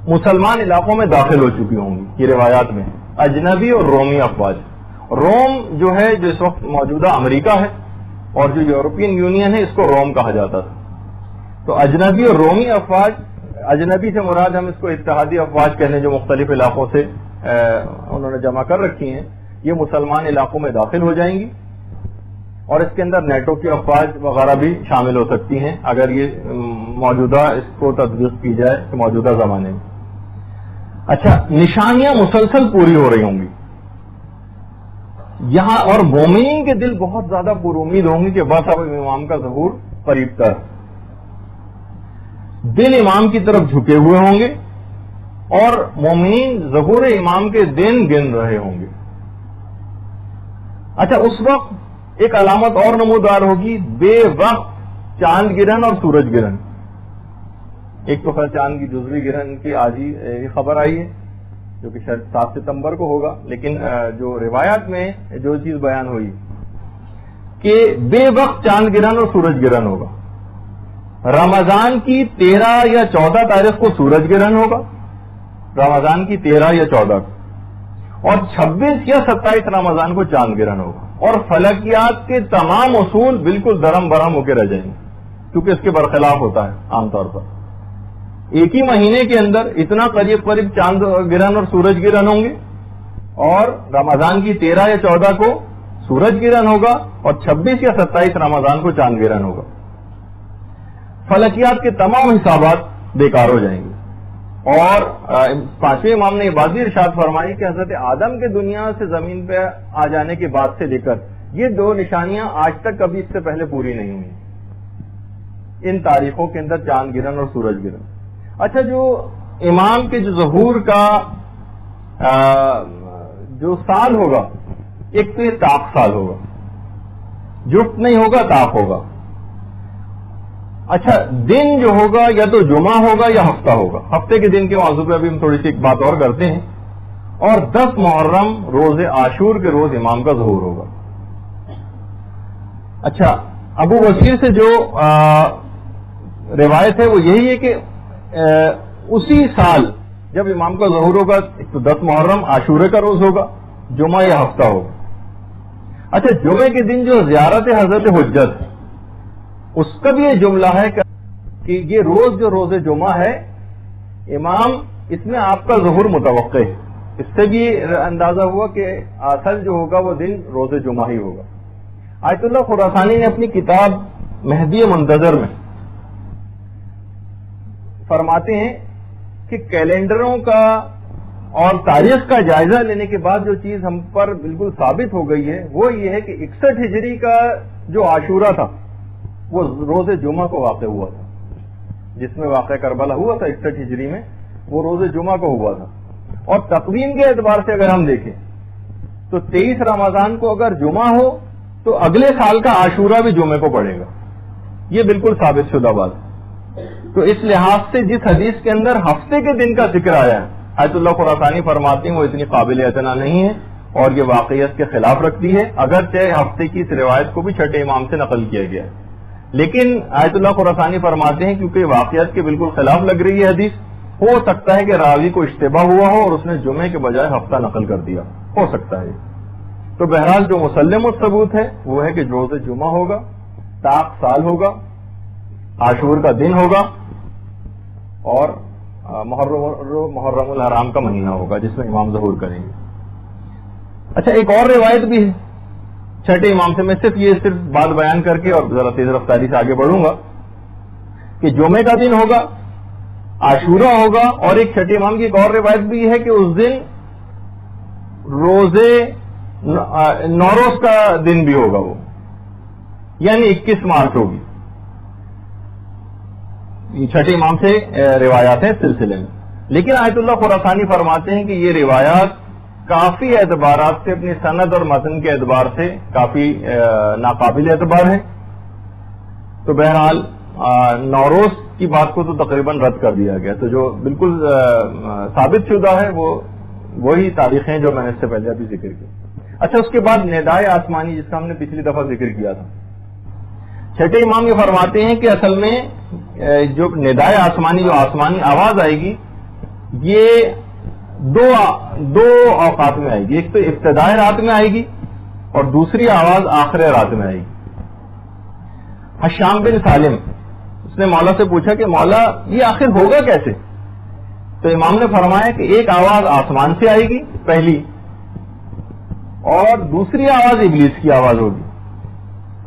مسلمان علاقوں میں داخل ہو چکی ہوں گی۔ یہ روایات میں اجنبی اور رومی افواج، روم جو ہے جو اس وقت موجودہ امریکہ ہے، اور جو یورپین یونین ہے اس کو روم کہا جاتا تھا۔ تو اجنبی اور رومی افواج، اجنبی سے مراد ہم اس کو اتحادی افواج کہنے جو مختلف علاقوں سے انہوں نے جمع کر رکھی ہیں، یہ مسلمان علاقوں میں داخل ہو جائیں گی، اور اس کے اندر نیٹو کی افواج وغیرہ بھی شامل ہو سکتی ہیں اگر یہ موجودہ اس کو تطبیق کی جائے کہ موجودہ زمانے میں۔ اچھا، نشانیاں مسلسل پوری ہو رہی ہوں گی یہاں، اور مومنین کے دل بہت زیادہ پر امید ہوں گے کہ بس اب امام کا ظہور قریب تر، دل امام کی طرف جھکے ہوئے ہوں گے، اور مومنین ظہور امام کے دن گن رہے ہوں گے۔ اچھا، اس وقت ایک علامت اور نمودار ہوگی، بے وقت چاند گرہن اور سورج گرہن۔ ایک تو خیر چاند کی جزوی گرہن کی آج ہی خبر آئی ہے جو کہ شاید 7 ستمبر کو ہوگا، لیکن جو روایات میں جو چیز بیان ہوئی کہ بے وقت چاند گرہن اور سورج گرہن ہوگا، رمضان کی 13 یا 14 تاریخ کو سورج گرہن ہوگا، رمضان کی 13 یا 14 کو، اور 26 یا 27 رمضان کو چاند گرہن ہوگا، اور فلکیات کے تمام اصول بالکل درم برہم ہو کے رہ جائیں گے، کیونکہ اس کے برخلاف ہوتا ہے عام طور پر۔ ایک ہی مہینے کے اندر اتنا قریب قریب چاند گرہن اور سورج گرہن ہوں گے، اور رمضان کی 13 یا 14 کو سورج گرہن ہوگا، اور 26 یا 27 رمضان کو چاند گرہن ہوگا۔ فلکیات کے تمام حسابات بیکار ہو جائیں گے۔ اور 5ویں امام نے یہ بات بھی ارشاد فرمائی کہ حضرت آدم کے دنیا سے زمین پہ آ جانے کے بعد سے لے کر یہ 2 نشانیاں آج تک کبھی اس سے پہلے پوری نہیں ہوئی ان تاریخوں کے اندر، چاند گرہن اور سورج گرہن۔ اچھا، جو امام کے جو ظہور کا جو سال ہوگا، ایک تو یہ طاق سال ہوگا، جفت نہیں ہوگا، طاق ہوگا۔ اچھا، دن جو ہوگا یا تو جمعہ ہوگا یا ہفتہ ہوگا، ہفتے کے دن کے موضوع پہ ابھی ہم تھوڑی سی ایک بات اور کرتے ہیں، اور 10 محرم روز عاشور کے روز امام کا ظہور ہوگا۔ اچھا، ابو بصیر سے جو روایت ہے وہ یہی ہے کہ اسی سال جب امام کا ظہور ہوگا، ایک تو 10 محرم عاشورے کا روز ہوگا، جمعہ یا ہفتہ ہوگا۔ اچھا، جمعے کے دن جو زیارت حضرت حجت اس کا بھی یہ جملہ ہے کہ یہ روز جو روز جمعہ ہے، امام اس میں آپ کا ظہور متوقع ہے۔ اس سے بھی اندازہ ہوا کہ اصل جو ہوگا وہ دن روز جمعہ ہی ہوگا۔ آیت اللہ خراسانی نے اپنی کتاب مہدی منتظر میں فرماتے ہیں کہ کیلنڈروں کا اور تاریخ کا جائزہ لینے کے بعد جو چیز ہم پر بالکل ثابت ہو گئی ہے وہ یہ ہے کہ 61 ہجری کا جو عاشورہ تھا وہ روز جمعہ کو واقع ہوا تھا، جس میں واقع کربلا ہوا تھا 61 ہجری میں، وہ روز جمعہ کو ہوا تھا۔ اور تقویم کے اعتبار سے اگر ہم دیکھیں تو 23 رمضان کو اگر جمعہ ہو تو اگلے سال کا عاشورہ بھی جمعے کو پڑے گا، یہ بالکل ثابت شدہ بات ہے۔ تو اس لحاظ سے جس حدیث کے اندر ہفتے کے دن کا ذکر آیا ہے، آیت اللہ خراسانی فرماتے ہیں وہ اتنی قابل اعتنا نہیں ہے اور یہ واقعیت کے خلاف رکھتی ہے، اگرچہ ہفتے کی اس روایت کو بھی چھٹے امام سے نقل کیا گیا ہے، لیکن آیت اللہ خراسانی فرماتے ہیں کیونکہ واقعیت کے بالکل خلاف لگ رہی ہے حدیث، ہو سکتا ہے کہ راوی کو اشتباہ ہوا ہو اور اس نے جمعے کے بجائے ہفتہ نقل کر دیا، ہو سکتا ہے۔ تو بہرحال جو مسلم الثبوت ہے وہ ہے کہ روز جمعہ ہوگا، طاق سال ہوگا، عاشور کا دن ہوگا، اور محرم الحرام کا مہینہ ہوگا جس میں امام ظہور کریں گے۔ اچھا، ایک اور روایت بھی ہے چھٹے امام سے، میں صرف بات بیان کر کے اور ذرا تیز رفتاری سے آگے بڑھوں گا کہ جمعے کا دن ہوگا، عاشورہ ہوگا، اور ایک چھٹے امام کی ایک اور روایت بھی ہے کہ اس دن روزے نوروز کا دن بھی ہوگا، وہ یعنی 21 مارچ ہوگی۔ یہ چھٹے امام سے روایات ہیں اس سلسلے میں، لیکن آیت اللہ خراسانی فرماتے ہیں کہ یہ روایات کافی اعتبارات سے، اپنی سند اور متن کے اعتبار سے کافی ناقابل اعتبار ہے۔ تو بہرحال نوروز کی بات کو تو تقریباً رد کر دیا گیا. تو جو بالکل ثابت شدہ ہے وہ وہی تاریخیں جو میں نے اس سے پہلے ابھی ذکر کی. اچھا اس کے بعد ندائے آسمانی جس کا ہم نے پچھلی دفعہ ذکر کیا تھا. چھٹے امام یہ فرماتے ہیں کہ اصل میں جو ندائے آسمانی جو آسمانی آواز آئے گی یہ دو اوقات میں آئے گی. ایک تو ابتدائے رات میں آئے گی اور دوسری آواز آخر رات میں آئے گی. حشام بن سالم اس نے مولا سے پوچھا کہ مولا یہ آخر ہوگا کیسے؟ تو امام نے فرمایا کہ ایک آواز آسمان سے آئے گی پہلی اور دوسری آواز ابلیس کی آواز ہوگی.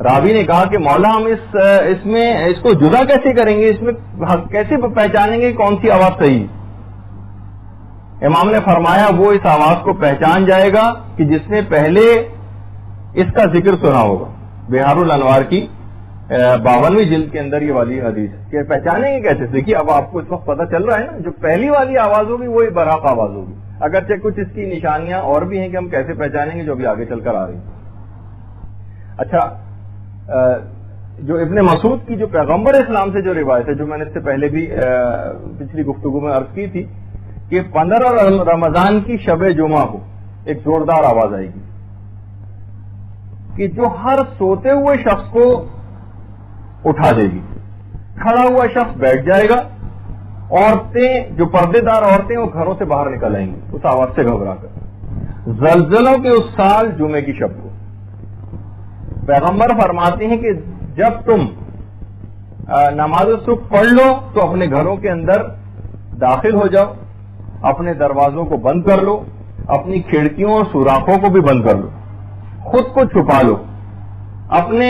راوی نے کہا کہ مولا ہم اس کو جدا کیسے کریں گے، اس میں کیسے پہچانیں گے کون سی آواز صحیح؟ امام نے فرمایا وہ اس آواز کو پہچان جائے گا کہ جس نے پہلے اس کا ذکر سنا ہوگا. بہار الانوار کی 52ویں جلد کے اندر یہ والی حدیث کہ پہچانیں گے کیسے؟ دیکھیے اب آپ کو اس وقت پتہ چل رہا ہے نا، جو پہلی والی آواز ہوگی وہی برحق آواز ہوگی، اگرچہ کچھ اس کی نشانیاں اور بھی ہیں کہ ہم کیسے پہچانیں گے جو بھی آگے چل کر آ رہی ہیں. اچھا جو ابن مسعود کی جو پیغمبر اسلام سے جو روایت ہے، جو میں نے اس سے پہلے بھی پچھلی گفتگو میں عرض کی تھی کہ 15 رمضان کی شب جمعہ کو ایک زوردار آواز آئے گی کہ جو ہر سوتے ہوئے شخص کو اٹھا دے گی. کھڑا ہوا شخص بیٹھ جائے گا، عورتیں جو پردے دار عورتیں وہ گھروں سے باہر نکل آئیں گی اس آواز سے گھبرا کر. زلزلوں کے اس سال جمعے کی شب کو پیغمبر فرماتے ہیں کہ جب تم نماز صبح پڑھ لو تو اپنے گھروں کے اندر داخل ہو جاؤ، اپنے دروازوں کو بند کر لو، اپنی کھڑکیوں اور سوراخوں کو بھی بند کر لو، خود کو چھپا لو، اپنے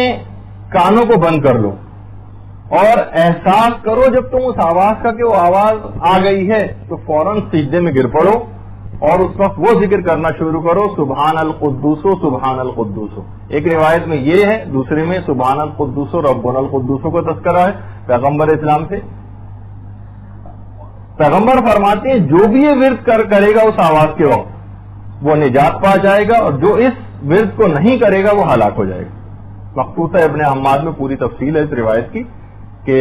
کانوں کو بند کر لو اور احساس کرو جب تم اس آواز کا کہ وہ آواز آ گئی ہے تو فوراً سجدے میں گر پڑو اور اس وقت وہ ذکر کرنا شروع کرو سبحان القدوس سبحان القدوس. ایک روایت میں یہ ہے، دوسرے میں سبحان القدوس ربنا القدوس کا تذکرہ ہے پیغمبر اسلام سے. پیغمبر فرماتے ہیں جو بھی یہ ورد کرے گا اس آواز کے وقت وہ نجات پا جائے گا اور جو اس ورد کو نہیں کرے گا وہ ہلاک ہو جائے گا. مخصوصہ ابن حماد میں پوری تفصیل ہے اس روایت کی کہ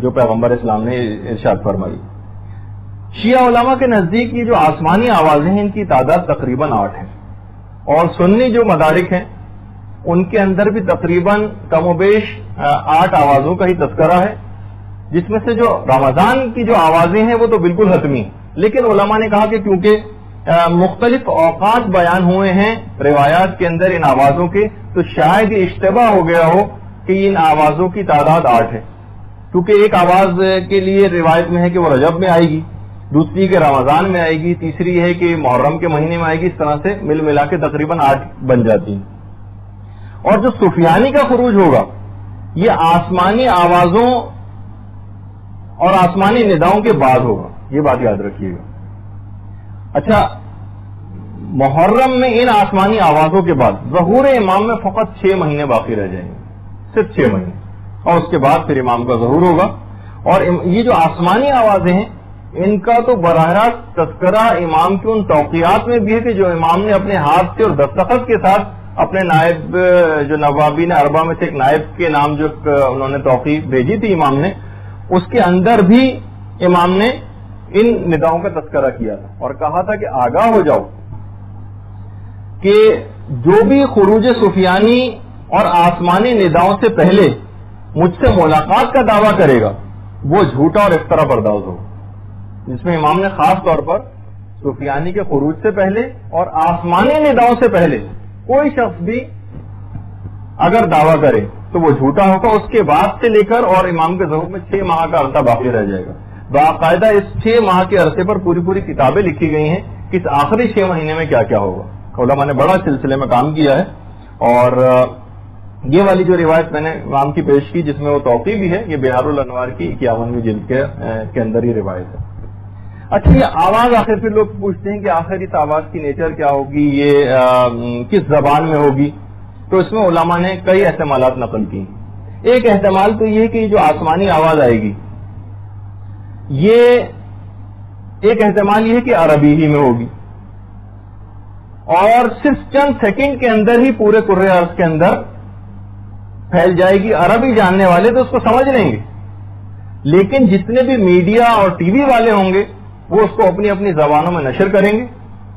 جو پیغمبر اسلام نے ارشاد فرمائی. شیعہ علماء کے نزدیک یہ جو آسمانی آوازیں ہیں ان کی تعداد تقریباً 8 ہیں اور سنی جو مدارک ہیں ان کے اندر بھی تقریباً کم و بیش 8 آوازوں کا ہی تذکرہ ہے، جس میں سے جو رمضان کی جو آوازیں ہیں وہ تو بالکل حتمی ہیں. لیکن علماء نے کہا کہ کیونکہ مختلف اوقات بیان ہوئے ہیں روایات کے اندر ان آوازوں کے تو شاید یہ اشتباہ ہو گیا ہو کہ ان آوازوں کی تعداد 8 ہے، کیونکہ ایک آواز کے لیے روایت میں ہے کہ وہ رجب میں آئے گی، دوسری کہ رمضان میں آئے گی، تیسری ہے کہ محرم کے مہینے میں آئے گی. اس طرح سے مل ملا کے تقریباً 8 بن جاتی ہیں. اور جو سفیانی کا خروج ہوگا یہ آسمانی آوازوں اور آسمانی نداؤں کے بعد ہوگا، یہ بات یاد رکھیے گا. اچھا محرم میں ان آسمانی آوازوں کے بعد ظہور امام میں فقط 6 مہینے باقی رہ جائیں گے، صرف 6 مہینے، اور اس کے بعد پھر امام کا ظہور ہوگا. اور یہ جو آسمانی آوازیں ہیں ان کا تو براہ راست تذکرہ امام کی ان توقیات میں بھی ہے کہ جو امام نے اپنے ہاتھ سے اور دستخط کے ساتھ اپنے نائب جو نوابین اربعہ میں سے ایک نائب کے نام جو انہوں نے توقیع بھیجی تھی امام نے، اس کے اندر بھی امام نے ان نداؤں کا تذکرہ کیا تھا اور کہا تھا کہ آگاہ ہو جاؤ کہ جو بھی خروج سفیانی اور آسمانی نداؤں سے پہلے مجھ سے ملاقات کا دعویٰ کرے گا وہ جھوٹا اور افترا پرداز ہوگا. جس میں امام نے خاص طور پر سفیانی کے خروج سے پہلے اور آسمانی نداؤں سے پہلے کوئی شخص بھی اگر دعویٰ کرے تو وہ جھوٹا ہوگا. اس کے بعد سے لے کر اور امام کے ظہور میں 6 ماہ کا عرصہ باقی رہ جائے گا. باقاعدہ اس 6 ماہ کے عرصے پر پوری کتابیں لکھی گئی ہیں کہ اس آخری 6 مہینے میں کیا کیا ہوگا. علماء نے بڑا سلسلے میں کام کیا ہے اور یہ والی جو روایت میں نے امام کی پیش کی جس میں وہ توقیع بھی ہے یہ بہار الانوار کی 51ویں جلد کے اندر یہ روایت ہے. اچھا یہ آواز آخر پھر لوگ پوچھتے ہیں کہ آخر اس آواز کی نیچر کیا ہوگی، یہ کس زبان میں ہوگی؟ تو اس میں علماء نے کئی احتمالات نقل کی. ایک احتمال تو یہ کہ جو آسمانی آواز آئے گی یہ ایک احتمال یہ ہے کہ عربی ہی میں ہوگی اور صرف چند سیکنڈ کے اندر ہی پورے کرۂ ارض کے اندر پھیل جائے گی. عربی جاننے والے تو اس کو سمجھ لیں گے لیکن جتنے بھی میڈیا اور ٹی وی والے ہوں گے وہ اس کو اپنی اپنی زبانوں میں نشر کریں گے.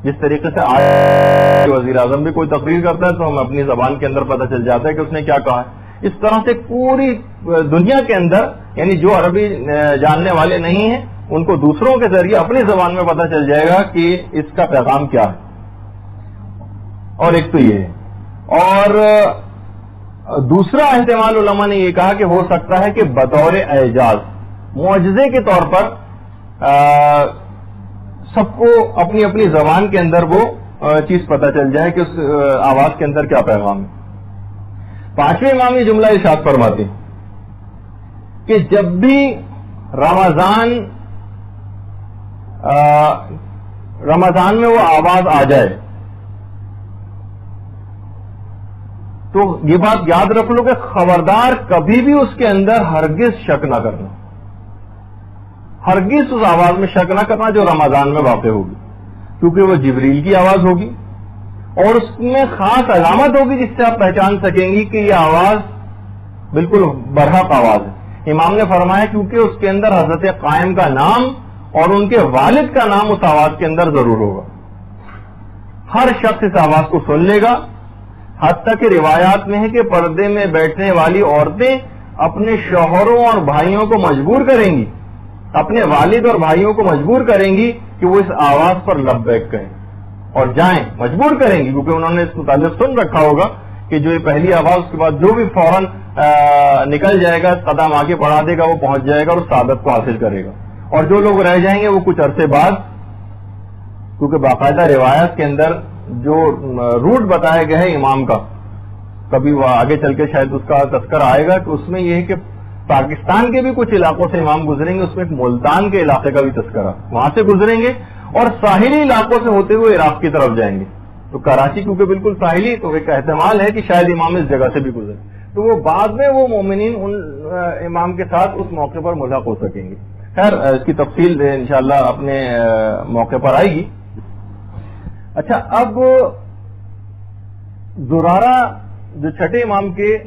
جس طریقے سے آج وزیر اعظم بھی کوئی تقریر کرتا ہے تو ہمیں اپنی زبان کے اندر پتہ چل جاتا ہے کہ اس نے کیا کہا ہے. اس طرح سے پوری دنیا کے اندر یعنی جو عربی جاننے والے نہیں ہیں ان کو دوسروں کے ذریعے اپنی زبان میں پتہ چل جائے گا کہ اس کا پیغام کیا ہے. اور ایک تو یہ ہے. اور دوسرا احتمال علماء نے یہ کہا کہ ہو سکتا ہے کہ بطور اعجاز معجزے کے طور پر سب کو اپنی اپنی زبان کے اندر وہ چیز پتہ چل جائے کہ اس آواز کے اندر کیا پیغام ہے. پانچویں امام یہ جملہ ارشاد فرماتے ہیں کہ جب بھی رمضان میں وہ آواز آ جائے تو یہ بات یاد رکھ لو کہ خبردار کبھی بھی اس کے اندر ہرگز شک نہ کرنا, ہرگز اس آواز میں شک نہ کرنا جو رمضان میں واقع ہوگی, کیونکہ وہ جبریل کی آواز ہوگی اور اس میں خاص علامت ہوگی جس سے آپ پہچان سکیں گی کہ یہ آواز بالکل برحق آواز ہے. امام نے فرمایا کیونکہ اس کے اندر حضرت قائم کا نام اور ان کے والد کا نام اس آواز کے اندر ضرور ہوگا. ہر شخص اس آواز کو سن لے گا. حتیٰ کہ روایات میں ہے کہ پردے میں بیٹھنے والی عورتیں اپنے شوہروں اور بھائیوں کو مجبور کریں گی, اپنے والد اور بھائیوں کو مجبور کریں گی کہ وہ اس آواز پر لبیک کہیں اور جائیں, مجبور کریں گی کیونکہ انہوں نے اس متعلق سن رکھا ہوگا کہ جو یہ پہلی آواز اس کے بعد جو بھی فوراً نکل جائے گا, قدم آگے بڑھا دے گا, وہ پہنچ جائے گا اور اس سعادت کو حاصل کرے گا. اور جو لوگ رہ جائیں گے وہ کچھ عرصے بعد, کیونکہ باقاعدہ روایت کے اندر جو روٹ بتایا گیا ہے امام کا, کبھی وہ آگے چل کے شاید اس کا تذکر آئے گا کہ اس میں یہ ہے کہ پاکستان کے بھی کچھ علاقوں سے امام گزریں گے, اس میں ایک ملتان کے علاقے کا بھی تذکرہ, وہاں سے گزریں گے اور ساحلی علاقوں سے ہوتے ہوئے عراق کی طرف جائیں گے. تو کراچی کیونکہ بالکل ساحلی, تو ایک احتمال ہے کہ شاید امام اس جگہ سے بھی گزرے, تو وہ بعد میں وہ مومنین ان امام کے ساتھ اس موقع پر ملحق ہو سکیں گے. خیر اس کی تفصیل انشاءاللہ اپنے موقع پر آئے گی. اچھا, اب زرارہ جو چھٹے امام کے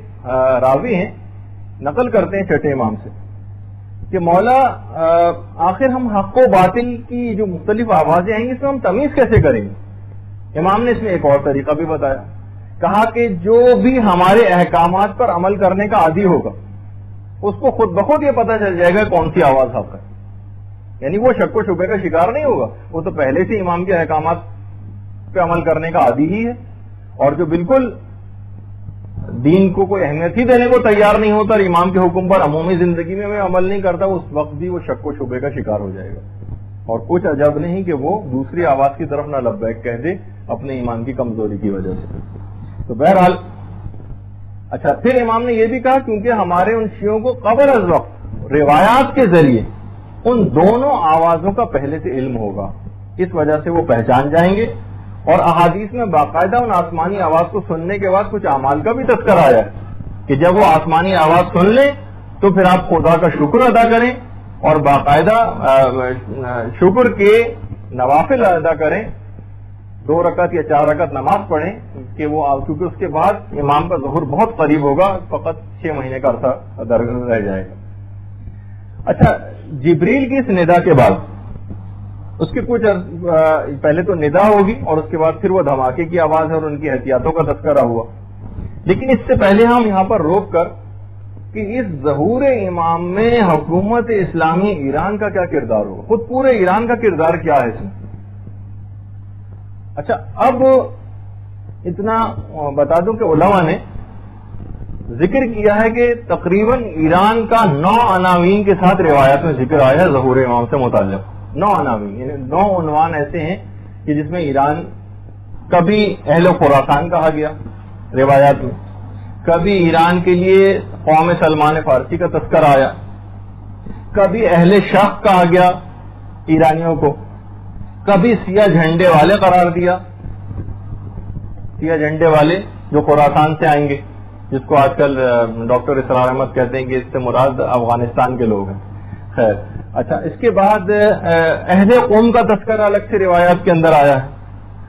راوی ہیں نقل کرتے ہیں چھٹے امام سے کہ مولا آخر ہم حق و باطل کی جو مختلف آوازیں آئیں گی اس میں ہم تمیز کیسے کریں گے. امام نے اس میں ایک اور طریقہ بھی بتایا, کہا کہ جو بھی ہمارے احکامات پر عمل کرنے کا عادی ہوگا اس کو خود بخود یہ پتہ چل جائے گا کون سی آواز حق ہے. یعنی وہ شک و شبے کا شکار نہیں ہوگا, وہ تو پہلے سے امام کے احکامات پہ عمل کرنے کا عادی ہی ہے, اور جو بالکل دین کو کوئی اہمیت ہی دینے کو تیار نہیں ہوتا اور امام کے حکم پر عمومی زندگی میں عمل نہیں کرتا, اس وقت بھی وہ شک و شبے کا شکار ہو جائے گا. اور کچھ عجب نہیں کہ وہ دوسری آواز کی طرف نہ لبیک کہہ دے اپنے ایمان کی کمزوری کی وجہ سے. تو بہرحال اچھا, پھر امام نے یہ بھی کہا کیونکہ ہمارے ان شیعوں کو قبل از وقت روایات کے ذریعے ان دونوں آوازوں کا پہلے سے علم ہوگا, اس وجہ سے وہ پہچان جائیں گے. اور احادیث میں باقاعدہ ان آسمانی آواز کو سننے کے بعد کچھ اعمال کا بھی تذکرہ آیا ہے کہ جب وہ آسمانی آواز سن لیں تو پھر آپ خدا کا شکر ادا کریں اور باقاعدہ شکر کے نوافل ادا کریں, 2 رکعت یا 4 رکعت نماز پڑھیں کہ وہ, کیونکہ اس کے بعد امام کا ظہور بہت قریب ہوگا, فقط 6 مہینے کا عرصہ درگزر رہ جائے گا. اچھا, جبریل کی اس ندا کے بعد اس کے کچھ پہلے تو ندا ہوگی اور اس کے بعد پھر وہ دھماکے کی آواز ہے اور ان کی احتیاطوں کا تذکرہ ہوا. لیکن اس سے پہلے ہم یہاں پر روک کر کہ اس ظہور امام میں حکومت اسلامی ایران کا کیا کردار ہوگا, خود پورے ایران کا کردار کیا ہے اس میں. اچھا, اب اتنا بتا دوں کہ علماء نے ذکر کیا ہے کہ تقریباً ایران کا 9 عناوین کے ساتھ روایات میں ذکر آیا ہے ظہور امام سے متعلق. 9 عناوین یعنی 9 عنوان ایسے ہیں کہ جس میں ایران, کبھی اہل خراسان کہا گیا روایات میں, کبھی ایران کے لیے قوم سلمان فارسی کا تذکر آیا, کبھی اہل شرق کہا گیا ایرانیوں کو, کبھی سیاہ جھنڈے والے قرار دیا, سیاہ جھنڈے والے جو خراسان سے آئیں گے, جس کو آج کل ڈاکٹر اسرار احمد کہتے ہیں کہ اس سے مراد افغانستان کے لوگ ہیں. خیر, اچھا, اس کے بعد اہل قوم کا تذکرہ الگ سے روایات کے اندر آیا ہے,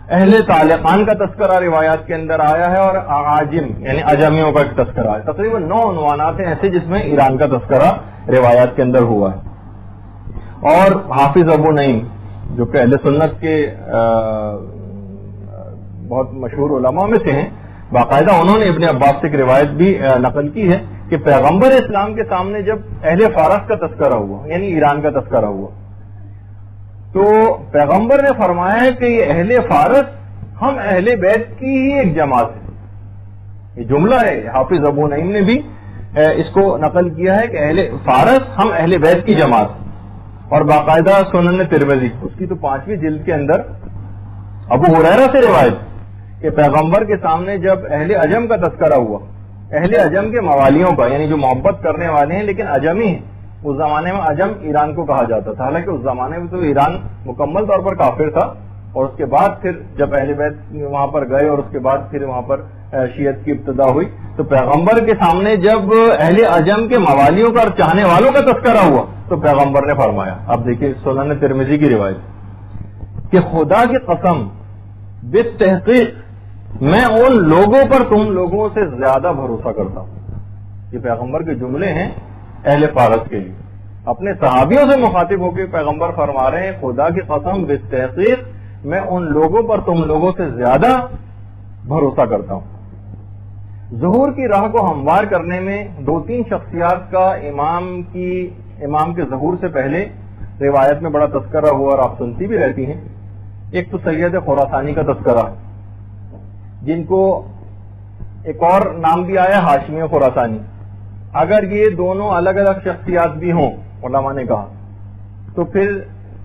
اہل طالقان کا تذکرہ روایات کے اندر آیا ہے, اور عاجم یعنی اجمیوں کا تذکرہ ہے. تقریباً 9 عنوانات ہیں ایسے جس میں ایران کا تذکرہ روایات کے اندر ہوا ہے. اور حافظ ابو نعیم جو کہ اہل سنت کے بہت مشہور علماء میں سے ہیں، باقاعدہ انہوں نے ابن عباس سے ایک روایت بھی نقل کی ہے کہ پیغمبر اسلام کے سامنے جب اہل فارس کا تذکرہ ہوا، یعنی ایران کا تذکرہ ہوا، تو پیغمبر نے فرمایا ہے کہ یہ اہل فارس ہم اہل بیت کی ہی ایک جماعت ہے. یہ جملہ ہے، حافظ ابو نعیم نے بھی اس کو نقل کیا ہے کہ اہل فارس ہم اہل بیت کی جماعت ہے. اور باقاعدہ سنن ترمذی اس کی تو 5ویں جلد کے اندر ابو ہریرہ سے روایت کہ پیغمبر کے سامنے جب اہل عجم کا تذکرہ ہوا، اہل عجم کے موالیوں کا، یعنی جو محبت کرنے والے ہیں لیکن عجمی ہیں. اس زمانے میں عجم ایران کو کہا جاتا تھا، حالانکہ اس زمانے میں تو ایران مکمل طور پر کافر تھا. اور اس کے بعد پھر جب اہل بیت وہاں پر گئے اور اس کے بعد پھر وہاں پر شیعت کی ابتدا ہوئی، تو پیغمبر کے سامنے جب اہل عجم کے موالیوں کا اور چاہنے والوں کا تذکرہ ہوا تو پیغمبر نے فرمایا، اب دیکھیے سنن ترمذی کی روایت کہ خدا کی قسم بالتحقیق میں ان لوگوں پر تم لوگوں سے زیادہ بھروسہ کرتا ہوں. یہ پیغمبر کے جملے ہیں اہل فارس کے لیے. اپنے صحابیوں سے مخاطب ہو کے پیغمبر فرما رہے ہیں خدا کی قسم بالتحقیق میں ان لوگوں پر تم لوگوں سے زیادہ بھروسہ کرتا ہوں. ظہور کی راہ کو ہموار کرنے میں 2-3 شخصیات کا امام کے ظہور سے پہلے روایت میں بڑا تذکرہ ہوا اور آپ سنتی بھی رہتی ہیں. ایک تو سید خراسانی کا تذکرہ، جن کو ایک اور نام بھی آیا ہاشمی خراسانی. اگر یہ دونوں الگ الگ شخصیات بھی ہوں، علماء نے کہا، تو پھر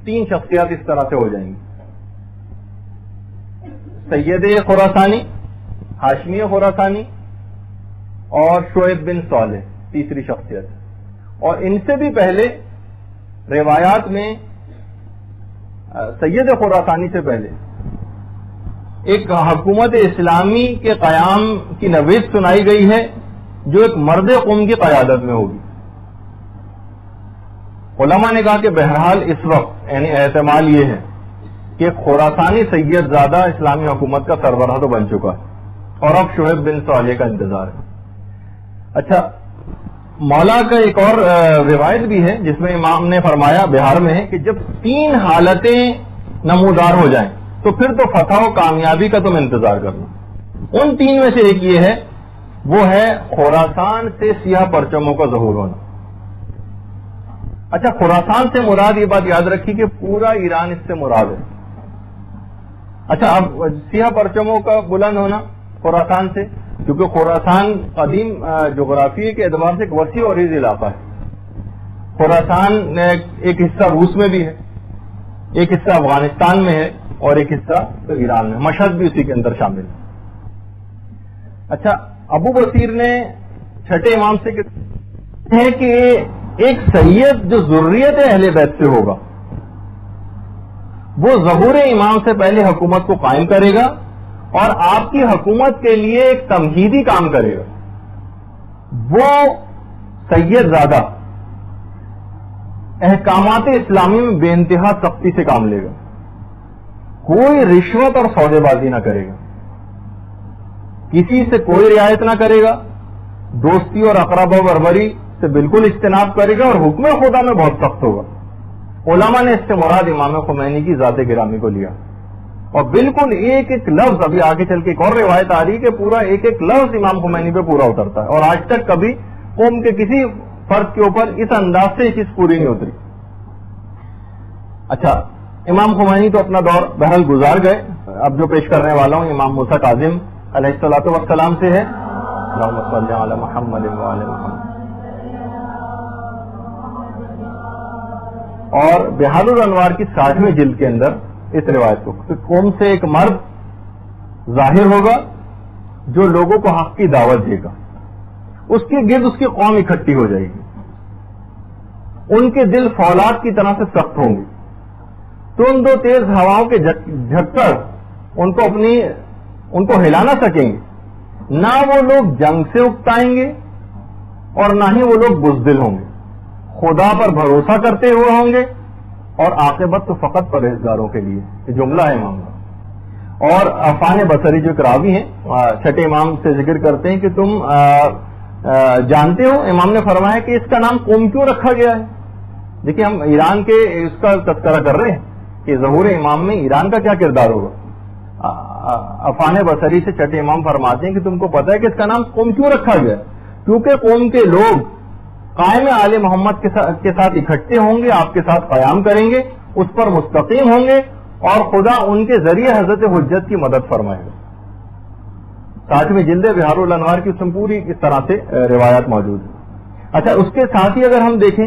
3 شخصیات اس طرح سے ہو جائیں گی: سید خراسانی، ہاشمی خراسانی اور شعیب بن صالح تیسری شخصیت. اور ان سے بھی پہلے روایات میں سید خراسانی سے پہلے ایک حکومت اسلامی کے قیام کی نوید سنائی گئی ہے جو ایک مرد قوم کی قیادت میں ہوگی. علماء نے کہا کہ بہرحال اس وقت یعنی احتمال یہ ہے کہ خراسانی سید زادہ اسلامی حکومت کا سربراہ تو بن چکا ہے اور اب شعیب بن صالح کا انتظار ہے. اچھا، مولا کا ایک اور روایت بھی ہے جس میں امام نے فرمایا، بہار میں ہے، کہ جب 3 حالتیں نمودار ہو جائیں تو پھر تو فتح و کامیابی کا تم انتظار کرنا. ان 3 میں سے ایک یہ ہے، وہ ہے خراسان سے سیاہ پرچموں کا ظہور ہونا. اچھا، خراسان سے مراد، یہ بات یاد رکھی کہ پورا ایران اس سے مراد ہے. اچھا، اب سیاہ پرچموں کا بلند ہونا خراسان سے، کیونکہ خراسان قدیم جغرافیے کے اعتبار سے ایک وسیع اور عریض علاقہ ہے. خراسان ایک حصہ روس میں بھی ہے، ایک حصہ افغانستان میں ہے اور ایک حصہ تو ایران میں. مشہد بھی اسی کے اندر شامل ہے. اچھا، ابو بصیر نے چھٹے امام سے ہے کہ ایک سید جو ذریت اہل بیت سے ہوگا وہ ظہور امام سے پہلے حکومت کو قائم کرے گا اور آپ کی حکومت کے لیے ایک تمہیدی کام کرے گا. وہ سید زادہ احکامات اسلامی میں بے انتہا سختی سے کام لے گا، کوئی رشوت اور سودے بازی نہ کرے گا، کسی سے کوئی رعایت نہ کرے گا، دوستی اور اقربا بربری سے بالکل اجتناب کرے گا اور حکم خدا میں بہت سخت ہوگا. علماء نے اس سے مراد امام خمینی کی ذات گرامی کو لیا اور بالکل ایک ایک لفظ، ابھی آگے چل کے ایک اور روایت آ رہی کہ پورا ایک ایک لفظ امام خمینی پہ پورا اترتا ہے اور آج تک کبھی قوم کے کسی فرد کے اوپر اس انداز سے یہ چیز پوری نہیں اتری. اچھا، امام خمینی تو اپنا دور بہرحال گزار گئے. اب جو پیش کرنے والا ہوں امام موسیٰ کاظم علیہ الصلوۃ والسلام سے ہے. اللہم صلی علی محمد وعلی محمد. اور بہار الانوار کی 60ویں جلد کے اندر اس روایت کو کہ قوم سے ایک مرد ظاہر ہوگا جو لوگوں کو حق کی دعوت دے گا، اس کے گرد اس کی قوم اکٹھی ہو جائے گی، ان کے دل فولاد کی طرح سے سخت ہوں گے، تند و تیز ہواؤں کے جھکڑ ان کو ہلا نہ سکیں گے، نہ وہ لوگ جنگ سے اکتائیں گے اور نہ ہی وہ لوگ بزدل ہوں گے، خدا پر بھروسہ کرتے ہوئے ہوں گے اور عاقبت تو فقط پرہیزگاروں کے لیے. یہ جملہ ہے امام کا. اور عفان بصری جو راوی ہیں چھٹے امام سے ذکر کرتے ہیں کہ تم جانتے ہو امام نے فرمایا کہ اس کا نام قوم کیوں رکھا گیا ہے؟ دیکھیں ہم ایران کے اس کا تذکرہ کر رہے ہیں کہ ظہور امام میں ایران کا کیا کردار ہوگا. عفان بصری سے چھٹے امام فرماتے ہیں کہ تم کو پتا ہے کہ اس کا نام قوم کیوں رکھا گیا؟ کیونکہ قوم کے لوگ قائم آل محمد کے ساتھ اکٹھے ہوں گے، آپ کے ساتھ قیام کریں گے، اس پر مستقیم ہوں گے اور خدا ان کے ذریعے حضرت حجت کی مدد فرمائے گا. 60ویں جلد بہار الانوار کی اس میں پوری اس طرح سے روایات موجود ہیں. اچھا اس کے ساتھ ہی اگر ہم دیکھیں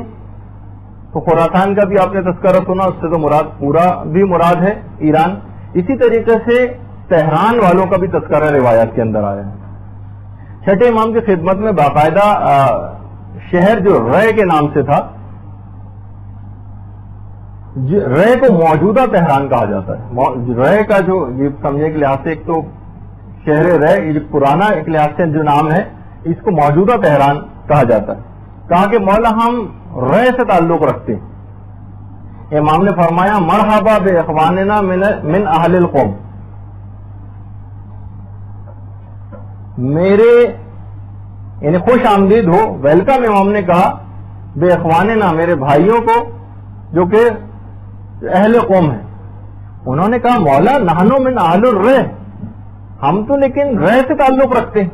تو خراسان کا بھی آپ نے تذکرہ سنا، اس سے تو مراد پورا بھی مراد ہے ایران. اسی طریقے سے تہران والوں کا بھی تذکرہ روایات کے اندر آیا ہے. چھٹے امام کی خدمت میں باقاعدہ شہر جو رے کے نام سے تھا، رے کو موجودہ تہران کہا جاتا ہے. رے کا جو یہ سمجھنے کے لحاظ سے ایک تو شہر رے یہ پرانا ایک لحاظ سے جو نام ہے اس کو موجودہ تہران کہا جاتا ہے. کہا کہ مولا ہم رے سے تعلق رکھتے ہیں. امام نے فرمایا مرحبا بے اخواننا من اہل القوم، میرے یعنی خوش آمدید ہو، ویلکم امام نے کہا بے اخواننا میرے بھائیوں کو جو کہ اہل قوم ہیں. انہوں نے کہا مولا نحنو من اہل الرے، ہم تو لیکن رے سے تعلق رکھتے ہیں.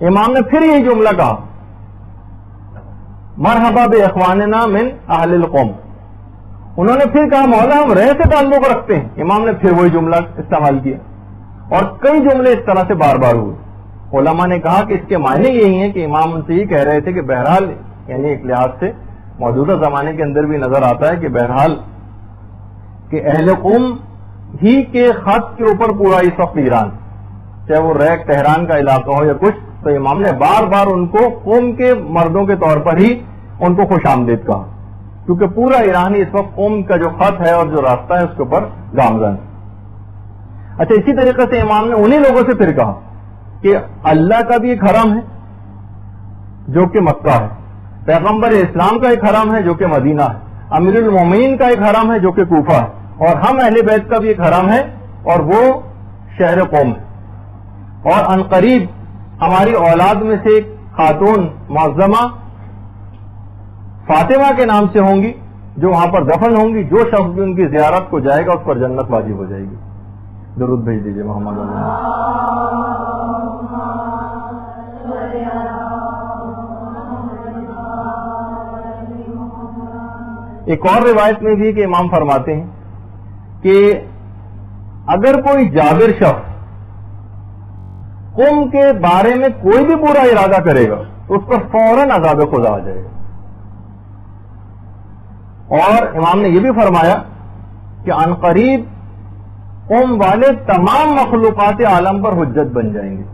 امام نے پھر یہی جملہ کہا مرحبا بے اخواننا من اہل القوم. انہوں نے پھر کہا مولا ہم رے سے تعلق رکھتے ہیں. امام نے پھر وہی جملہ استعمال کیا اور کئی جملے اس طرح سے بار بار ہوئے. علماء نے کہا کہ اس کے معنی یہی ہیں کہ امام ان سے یہ کہہ رہے تھے کہ بہرحال یعنی ایک لحاظ سے موجودہ زمانے کے اندر بھی نظر آتا ہے کہ بہرحال کہ اہل قوم ہی کے خط کے اوپر پورا اس وقت ایران، چاہے وہ ریک تہران کا علاقہ ہو یا کچھ، تو امام نے بار بار ان کو قوم کے مردوں کے طور پر ہی ان کو خوش آمدید کہا، کیونکہ پورا ایران اس وقت قوم کا جو خط ہے اور جو راستہ ہے اس کے اوپر گامزن. اچھا اسی طریقے سے امام نے انہی لوگوں سے پھر کہا کہ اللہ کا بھی ایک حرم ہے جو کہ مکہ ہے، پیغمبر اسلام کا ایک حرم ہے جو کہ مدینہ ہے، امیر المومنین کا ایک حرم ہے جو کہ کوفہ ہے، اور ہم اہل بیت کا بھی ایک حرم ہے اور وہ شہر قوم ہے. اور عنقریب ہماری اولاد میں سے ایک خاتون معظمہ فاطمہ کے نام سے ہوں گی جو وہاں پر دفن ہوں گی. جو شخص بھی ان کی زیارت کو جائے گا اس پر جنت واجب ہو جائے گی. درود بھیج دیجیے محمد ایک اور روایت میں بھی کہ امام فرماتے ہیں کہ اگر کوئی جابر شخص قوم کے بارے میں کوئی بھی برا ارادہ کرے گا تو اس پر فوراً عذاب خدا آ جائے گا. اور امام نے یہ بھی فرمایا کہ عنقریب قوم والے تمام مخلوقات عالم پر حجت بن جائیں گے،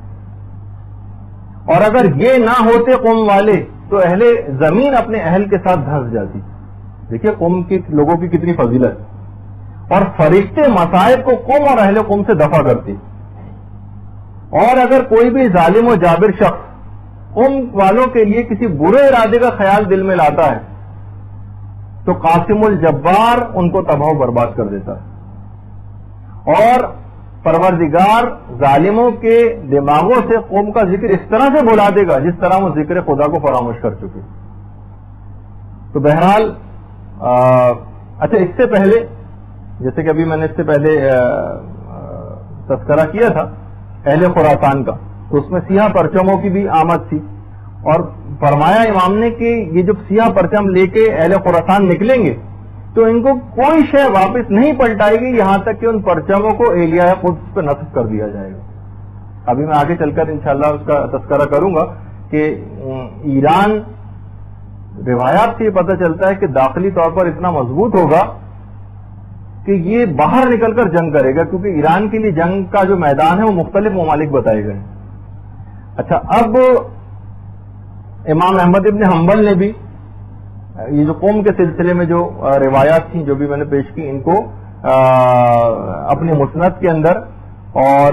اور اگر یہ نہ ہوتے قوم والے تو اہل زمین اپنے اہل کے ساتھ دھنس جاتی. دیکھیے قوم کے لوگوں کی کتنی فضیلت، اور فرشتے مصائب کو قوم اور اہل قوم سے دفع کرتی. اور اگر کوئی بھی ظالم و جابر شخص قوم والوں کے لیے کسی برے ارادے کا خیال دل میں لاتا ہے تو قاسم الجبار ان کو تباہ و برباد کر دیتا ہے، اور پروردگار ظالموں کے دماغوں سے قوم کا ذکر اس طرح سے بھلا دے گا جس طرح وہ ذکر خدا کو فراموش کر چکے. تو بہرحال اچھا اس سے پہلے جیسے کہ ابھی میں نے اس سے پہلے تذکرہ کیا تھا اہل خراسان کا، تو اس میں سیاہ پرچموں کی بھی آمد تھی، اور فرمایا امام نے کہ یہ جب سیاہ پرچم لے کے اہل خراسان نکلیں گے تو ان کو کوئی شے واپس نہیں پلٹائے گی یہاں تک کہ ان پرچموں کو اہلیہ قدس پہ نصب کر دیا جائے گا. ابھی میں آگے چل کر انشاءاللہ اس کا تذکرہ کروں گا کہ ایران روایات سے یہ پتہ چلتا ہے کہ داخلی طور پر اتنا مضبوط ہوگا کہ یہ باہر نکل کر جنگ کرے گا، کیونکہ ایران کے لیے جنگ کا جو میدان ہے وہ مختلف ممالک بتائے گئے. اچھا اب امام احمد ابن حنبل نے بھی یہ جو قوم کے سلسلے میں جو روایات تھیں جو بھی میں نے پیش کی ان کو اپنی مسند کے اندر، اور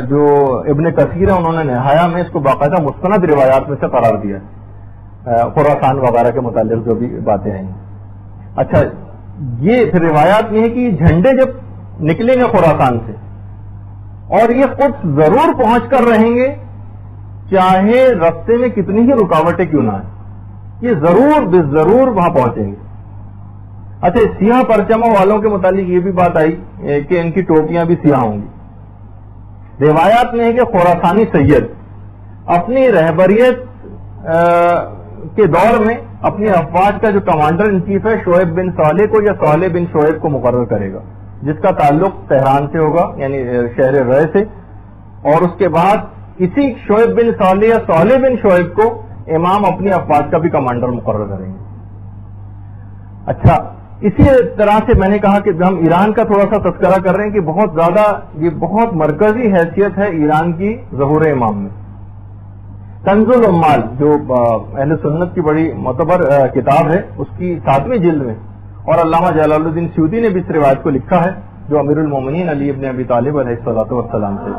جو ابن کثیر ہے انہوں نے نہایا میں اس کو باقاعدہ مستند روایات میں سے قرار دیا خراسان وغیرہ کے متعلق جو بھی باتیں ہیں. اچھا یہ پھر روایات میں ہے کہ یہ جھنڈے جب نکلیں گے خراسان سے اور یہ خود ضرور پہنچ کر رہیں گے چاہے راستے میں کتنی ہی رکاوٹیں کیوں نہ آئیں، یہ ضرور بے ضرور وہاں پہنچیں گے۔ اچھا، سیاہ پرچموں والوں کے متعلق یہ بھی بات آئی کہ ان کی ٹوپیاں بھی سیاہ ہوں گی۔ روایات میں ہے کہ خراسانی سید اپنی رہبریت کے دور میں اپنی افواج کا جو کمانڈر ان چیف ہے شعیب بن صالح کو یا صالح بن شعیب کو مقرر کرے گا، جس کا تعلق تہران سے ہوگا، یعنی شہر رے سے، اور اس کے بعد اسی شعیب بن صالح یا صالح بن شعیب کو امام اپنی افواج کا بھی کمانڈر مقرر کریں گے۔ اچھا، اسی طرح سے میں نے کہا کہ ہم ایران کا تھوڑا سا تذکرہ کر رہے ہیں کہ بہت زیادہ یہ بہت مرکزی حیثیت ہے ایران کی ظہور امام میں۔ کنز العمال جو اہل سنت کی بڑی معتبر کتاب ہے، اس کی 7ویں جلد میں، اور علامہ جلال الدین سیوطی نے بھی اس روایت کو لکھا ہے جو امیر المومنین علی ابن ابی طالب علیہ الصلوۃ والسلام سے،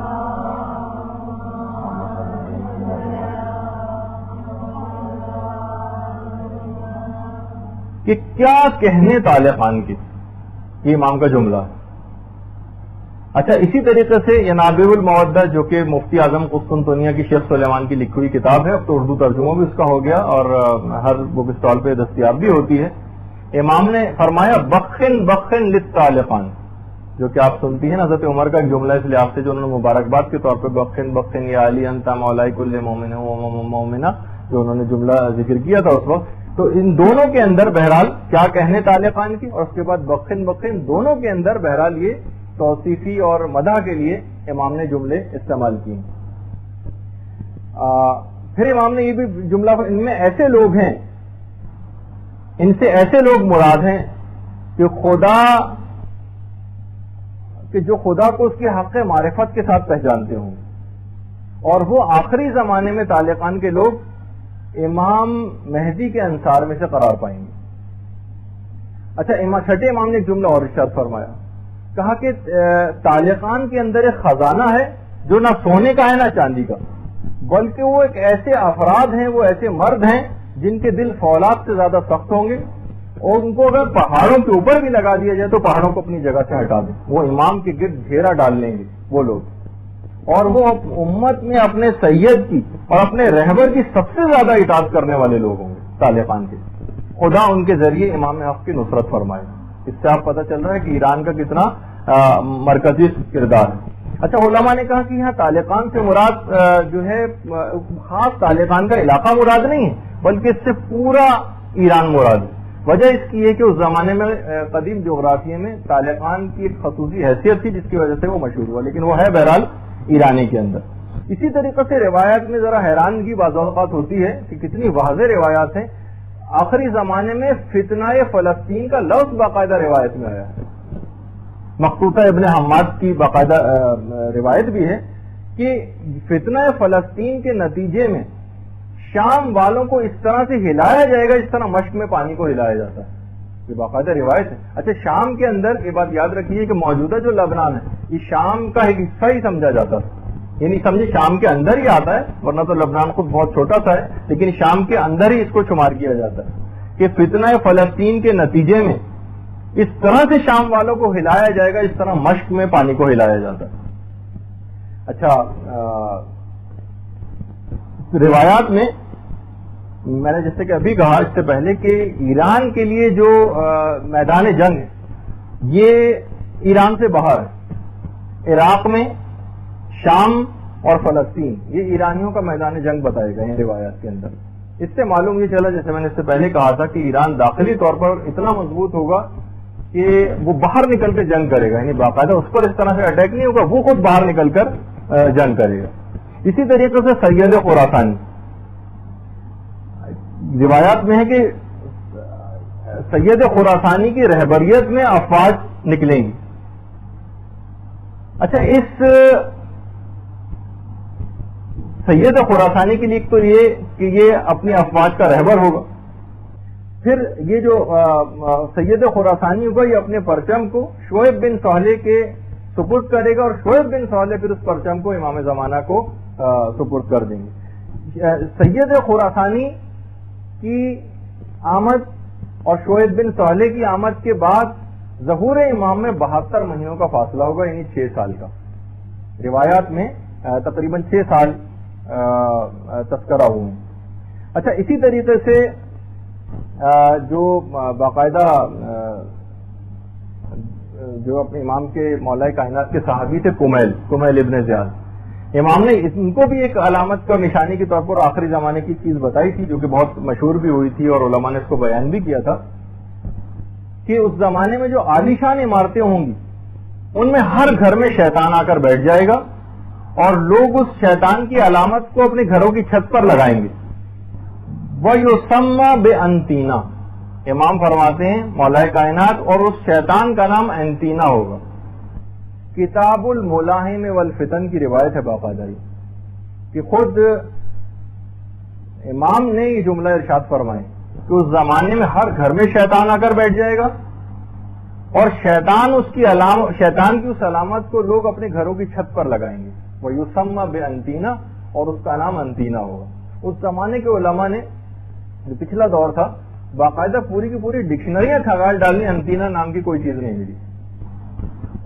کہ کیا کہنے طالع خان کی، یہ امام کا جملہ ہے۔ اچھا، اسی طریقے سے ینابیع المودہ جو کہ مفتی اعظم قسطنطنیہ کی شیخ سلیمان کی لکھی ہوئی کتاب ہے، اب تو اردو ترجمہ بھی اس کا ہو گیا اور ہر بک اسٹال پہ دستیاب بھی ہوتی ہے۔ امام نے فرمایا بخن بخن للطالقان، جو کہ آپ سنتی ہیں نا حضرت عمر کا ایک جملہ اس لحاظ سے جو انہوں نے مبارکباد کے طور پہ بخن بخن یا علی انت مولا کل مومن و مومنہ جو انہوں نے جملہ ذکر کیا تھا اس وقت، تو ان دونوں کے اندر بہرحال کیا کہنے طالقان کی اور اس کے بعد بخن بخن، دونوں کے اندر بہرحال یہ توصیفی اور مدح کے لیے امام نے جملے استعمال کیے۔ پھر امام نے یہ بھی جملہ، ان میں ایسے لوگ ہیں، ان سے ایسے لوگ مراد ہیں کہ جو خدا کو اس کے حق معرفت کے ساتھ پہچانتے ہوں، اور وہ آخری زمانے میں طالقان کے لوگ امام مہدی کے انصار میں سے قرار پائیں گے۔ اچھا، چھٹے امام نے ایک جملہ اور ارشاد فرمایا، کہا کہ طالقان کے اندر ایک خزانہ ہے جو نہ سونے کا ہے نہ چاندی کا، بلکہ وہ ایک ایسے افراد ہیں، وہ ایسے مرد ہیں جن کے دل فولاد سے زیادہ سخت ہوں گے، اور ان کو اگر پہاڑوں کے اوپر بھی لگا دیا جائے تو پہاڑوں کو اپنی جگہ سے ہٹا دیں، وہ امام کے گرد گھیرا ڈال لیں گے وہ لوگ، اور وہ امت میں اپنے سید کی اور اپنے رہبر کی سب سے زیادہ اطاعت کرنے والے لوگ ہوں گے طالقان کے۔ خدا ان کے ذریعے امام حق کی نصرت فرمائے۔ اس سے آپ پتہ چل رہا ہے کہ ایران کا کتنا مرکزی کردار ہے۔ اچھا، علماء نے کہا کہ یہاں طالقان سے مراد جو ہے خاص طالقان کا علاقہ مراد نہیں ہے، بلکہ اس سے پورا ایران مراد ہے۔ وجہ اس کی ہے کہ اس زمانے میں قدیم جغرافیے میں طالقان کی ایک خصوصی حیثیت تھی جس کی وجہ سے وہ مشہور ہوا، لیکن وہ ہے بہرحال ایرانی کے اندر۔ اسی طریقے سے روایات میں ذرا حیرانگی بعض اوقات ہوتی ہے کہ کتنی واضح روایات ہیں۔ آخری زمانے میں فتنہ فلسطین کا لفظ باقاعدہ روایت میں آیا ہے، مخطوطہ ابن حماد کی باقاعدہ روایت بھی ہے کہ فتنہ فلسطین کے نتیجے میں شام والوں کو اس طرح سے ہلایا جائے گا جس طرح مشق میں پانی کو ہلایا جاتا ہے، یہ باقاعدہ روایت ہے۔ اچھا، شام کے اندر یہ بات یاد رکھیے کہ موجودہ جو لبنان ہے یہ شام کا ایک حصہ ہی سمجھا جاتا ہے، یعنی سمجھے شام کے اندر ہی آتا ہے، ورنہ تو لبنان خود بہت چھوٹا سا ہے، لیکن شام کے اندر ہی اس کو شمار کیا جاتا ہے کہ فتنہ فلسطین کے نتیجے میں اس طرح سے شام والوں کو ہلایا جائے گا اس طرح مشق میں پانی کو ہلایا جاتا ہے۔ اچھا، روایات میں میں نے جیسے کہ ابھی کہا اس سے پہلے کہ ایران کے لیے جو میدان جنگ ہے یہ ایران سے باہر ہے، عراق میں شام اور فلسطین یہ ایرانیوں کا میدان جنگ بتائے گئے ہیں روایات کے اندر۔ اس سے معلوم یہ چلا، جیسے میں نے اس سے پہلے کہا تھا، کہ ایران داخلی طور پر اتنا مضبوط ہوگا کہ وہ باہر نکل کے جنگ کرے گا، یعنی باقاعدہ اس پر اس طرح سے اٹیک نہیں ہوگا، وہ خود باہر نکل کر جنگ کرے گا۔ اسی طریقے سے سید خراسانی، روایات میں ہے کہ سید خراسانی کی رہبریت میں افواج نکلیں گی۔ اچھا، اس سید خراسانی کے لیے تو یہ کہ یہ اپنی افواج کا رہبر ہوگا، پھر یہ جو سید خراسانی ہوگا یہ اپنے پرچم کو شعیب بن صالح کے سپرد کرے گا، اور شعیب بن صالح پھر اس پرچم کو امام زمانہ کو سپرد کر دیں گے۔ سید خراسانی کی آمد اور شعیب بن صالح کی آمد کے بعد ظہور امام میں 72 مہینوں کا فاصلہ ہوگا، یعنی 6 سال کا۔ روایات میں تقریباً 6 سال تذکرہ ہوئے. اچھا اسی طریقے سے جو باقاعدہ جو اپنے امام کے مولا کائنات کے صحابی تھے کمیل ابن زیاد, امام نے ان کو بھی ایک علامت کا نشانی کے طور پر آخری زمانے کی چیز بتائی تھی جو کہ بہت مشہور بھی ہوئی تھی اور علماء نے اس کو بیان بھی کیا تھا کہ اس زمانے میں جو عالیشان عمارتیں ہوں گی ان میں ہر گھر میں شیطان آ کر بیٹھ جائے گا اور لوگ اس شیطان کی علامت کو اپنے گھروں کی چھت پر لگائیں گے. وَيُسَمَّى بِأَنْتِينَا, امام فرماتے ہیں مولا کائنات, اور اس شیطان کا نام انتینا ہوگا. کتاب الملاحم والفتن کی روایت ہے باقاعدہ کہ خود امام نے یہ جملہ ارشاد فرمائے کہ اس زمانے میں ہر گھر میں شیطان آ کر بیٹھ جائے گا اور شیطان کی اس علامت کو لوگ اپنے گھروں کی چھت پر لگائیں گے. وَيُسَمَّى بِأَنْتِينَا, اور اس کا نام انتینا ہوگا. اس زمانے کے علماء نے, جو پچھلا دور تھا, باقاعدہ پوری کی پوری ڈکشنریاں کھنگال ڈالی, انتینا نام کی کوئی چیز نہیں ملی.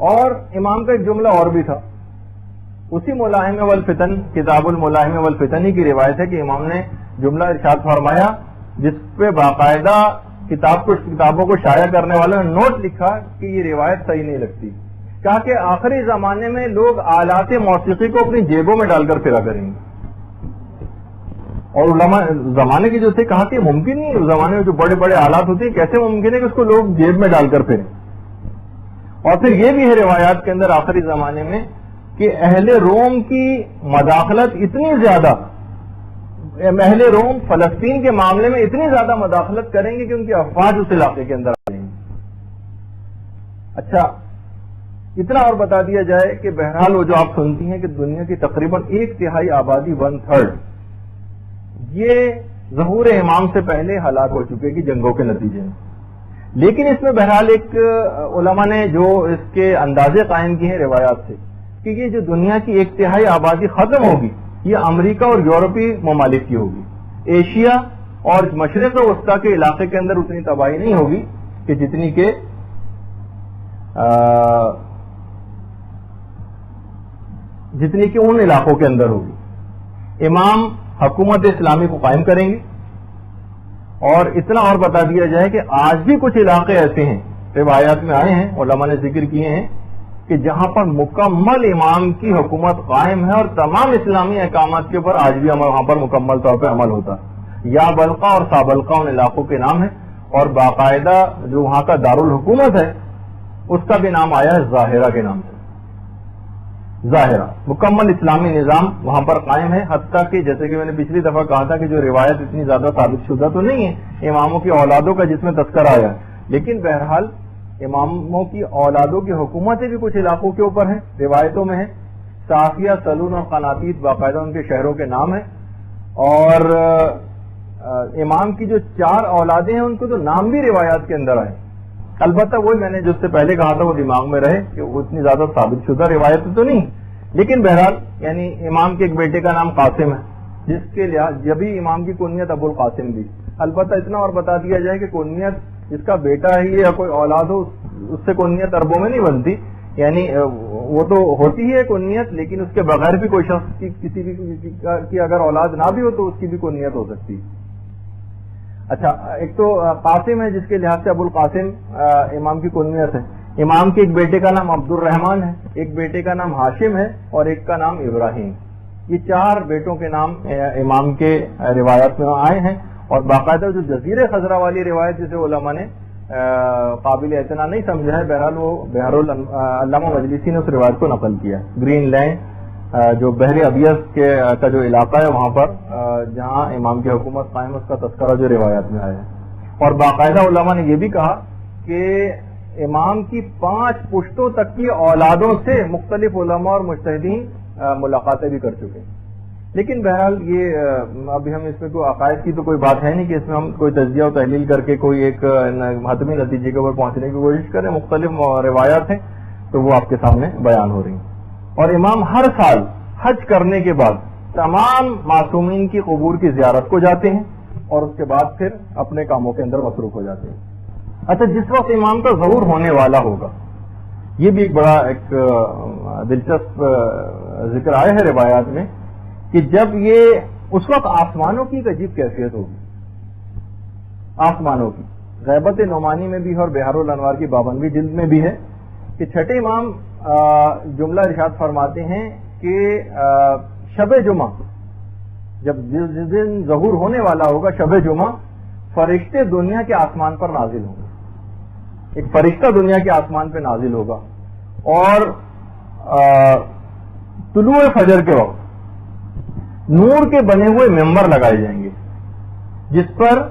اور امام کا ایک جملہ اور بھی تھا, اسی ملاحم والفتن, کتاب الملاحم والفتن ہی کی روایت ہے کہ امام نے جملہ ارشاد فرمایا جس پہ باقاعدہ کتابوں کو شائع کرنے والوں نے نوٹ لکھا کہ یہ روایت صحیح نہیں لگتی. کہا کہ آخری زمانے میں لوگ آلات موسیقی کو اپنی جیبوں میں ڈال کر پھرا کریں گے. اور علماء زمانے کے جو تھے کہا کہ ممکن نہیں, اس زمانے میں جو بڑے بڑے آلات ہوتے ہیں کیسے ممکن ہے کہ اس کو لوگ جیب میں ڈال کر پھریں. اور پھر یہ بھی ہے روایات کے اندر آخری زمانے میں کہ اہل روم کی مداخلت اتنی زیادہ, اہل روم فلسطین کے معاملے میں اتنی زیادہ مداخلت کریں گے کہ ان کی افواج اس علاقے کے اندر آ جائیں گی. اچھا اتنا اور بتا دیا جائے کہ بہرحال وہ جو آپ سنتی ہیں کہ دنیا کی تقریباً 1/3 آبادی 1/3 یہ ظہور امام سے پہلے ہلاک ہو چکے کی جنگوں کے نتیجے میں. لیکن اس میں بہرحال ایک علماء نے جو اس کے اندازے قائم کیے ہیں روایات سے کہ یہ جو دنیا کی 1/3 آبادی ختم ہوگی یہ امریکہ اور یورپی ممالک کی ہوگی. ایشیا اور مشرق وسطی کے علاقے کے اندر اتنی تباہی نہیں ہوگی کہ جتنی کہ ان علاقوں کے اندر ہوگی. امام حکومت اسلامی کو قائم کریں گے. اور اتنا اور بتا دیا جائے کہ آج بھی کچھ علاقے ایسے ہیں, روایات میں آئے ہیں, علماء نے ذکر کیے ہیں کہ جہاں پر مکمل امام کی حکومت قائم ہے اور تمام اسلامی احکامات کے اوپر آج بھی وہاں پر مکمل طور پہ عمل ہوتا ہے. یا بلقا اور سابلقا ان علاقوں کے نام ہیں, اور باقاعدہ جو وہاں کا دارالحکومت ہے اس کا بھی نام آیا ہے ظاہرہ کے نام سے. ظاہرہ مکمل اسلامی نظام وہاں پر قائم ہے. حتیٰ کہ جیسے کہ میں نے پچھلی دفعہ کہا تھا کہ جو روایت اتنی زیادہ ثابت شدہ تو نہیں ہے اماموں کی اولادوں کا جس میں تذکرہ آیا ہے, لیکن بہرحال اماموں کی اولادوں کی حکومتیں بھی کچھ علاقوں کے اوپر ہیں, روایتوں میں ہیں. صافیہ, سلون اور قناطیت باقاعدہ ان کے شہروں کے نام ہیں. اور امام کی جو 4 اولادیں ہیں ان کو تو نام بھی روایات کے اندر آئے. البتہ وہی میں نے جس سے پہلے کہا تھا وہ دماغ میں رہے کہ وہ اتنی زیادہ ثابت شدہ روایت تو نہیں, لیکن بہرحال یعنی امام کے ایک بیٹے کا نام قاسم ہے جس کے لحاظ جبھی امام کی کنیت ابو القاسم دی. البتہ اتنا اور بتا دیا جائے کہ کنیت جس کا بیٹا ہے یا کوئی اولاد ہو اس سے کنیت عربوں میں نہیں بنتی, یعنی وہ تو ہوتی ہے کنیت, لیکن اس کے بغیر بھی کوئی شخص کسی بھی کی اگر اولاد نہ بھی ہو تو اس کی بھی کنیت ہو سکتی ہے. اچھا ایک تو قاسم ہے جس کے لحاظ سے ابو القاسم امام کی کنیت ہے. امام کے ایک بیٹے کا نام عبد الرحمان ہے, ایک بیٹے کا نام ہاشم ہے اور ایک کا نام ابراہیم. یہ 4 بیٹوں کے نام امام کے روایات میں آئے ہیں. اور باقاعدہ جو جزیرے خضرا والی روایت جسے علماء نے قابل اعتنا نہیں سمجھا ہے, بہرحال وہ علامہ مجلسی نے اس روایت کو نقل کیا. گرین لینڈ جو بحر ابیض کا جو علاقہ ہے وہاں پر جہاں امام کی حکومت قائم اس کا تذکرہ جو روایات میں آیا ہے. اور باقاعدہ علماء نے یہ بھی کہا کہ امام کی 5 پشتوں تک کی اولادوں سے مختلف علماء اور مجتہدین ملاقاتیں بھی کر چکے. لیکن بہرحال یہ ابھی ہم اس میں کوئی عقائد کی تو کوئی بات ہے نہیں کہ اس میں ہم کوئی تجزیہ و تحلیل کر کے کوئی ایک حتمی نتیجے کے اوپر پہنچنے کی کوشش کریں. مختلف روایات ہیں تو وہ آپ کے سامنے بیان ہو رہی ہیں. اور امام ہر سال حج کرنے کے بعد تمام معصومین کی قبور کی زیارت کو جاتے ہیں اور اس کے بعد پھر اپنے کاموں کے اندر مصروف ہو جاتے ہیں. اچھا جس وقت امام کا ظہور ہونے والا ہوگا, یہ بھی ایک بڑا ایک دلچسپ ذکر آیا ہے روایات میں کہ جب یہ اس وقت آسمانوں کی ایک عجیب کیفیت ہوگی، آسمانوں کی غیبت نعمانی میں بھی ہے اور بہار الانوار کی 52ویں جلد میں بھی ہے کہ چھٹے امام جملہ ارشاد فرماتے ہیں کہ شب جمعہ جب جس دن ظہور ہونے والا ہوگا شب جمعہ، فرشتے دنیا کے آسمان پر نازل ہوں گے، ایک فرشتہ دنیا کے آسمان پہ نازل ہوگا اور طلوع فجر کے وقت نور کے بنے ہوئے ممبر لگائے جائیں گے جس پر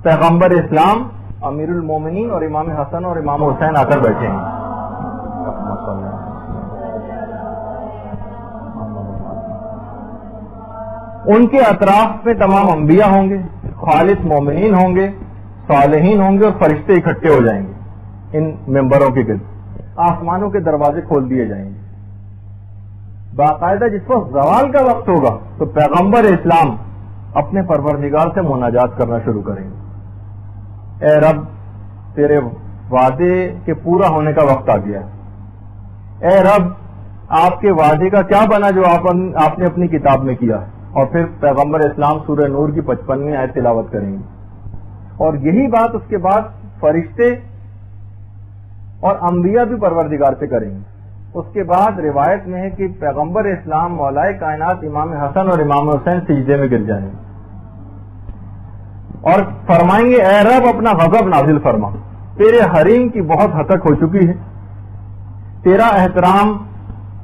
پیغمبر اسلام، امیر المومنین اور امام حسن اور امام حسین آ کر بیٹھے ہیں۔ ان کے اطراف میں تمام انبیاء ہوں گے، خالص مومنین ہوں گے، صالحین ہوں گے اور فرشتے اکٹھے ہو جائیں گے ان ممبروں کے گرد، آسمانوں کے دروازے کھول دیے جائیں گے۔ باقاعدہ جس وقت زوال کا وقت ہوگا تو پیغمبر اسلام اپنے پروردگار سے مناجات کرنا شروع کریں گے، اے رب تیرے وعدے کے پورا ہونے کا وقت آ گیا، اے رب آپ کے وعدے کا کیا بنا جو آپ نے اپنی کتاب میں کیا ہے، اور پھر پیغمبر اسلام سورہ نور کی 55ویں آیت تلاوت کریں گے، اور یہی بات اس کے بعد فرشتے اور انبیاء بھی پروردگار سے کریں گے۔ اس کے بعد روایت میں ہے کہ پیغمبر اسلام مولائے کائنات امام حسن اور امام حسین سجدے میں گر جائیں گے اور فرمائیں گے اے رب اپنا غضب نازل فرما، تیرے حریم کی بہت ہتک ہو چکی ہے، تیرا احترام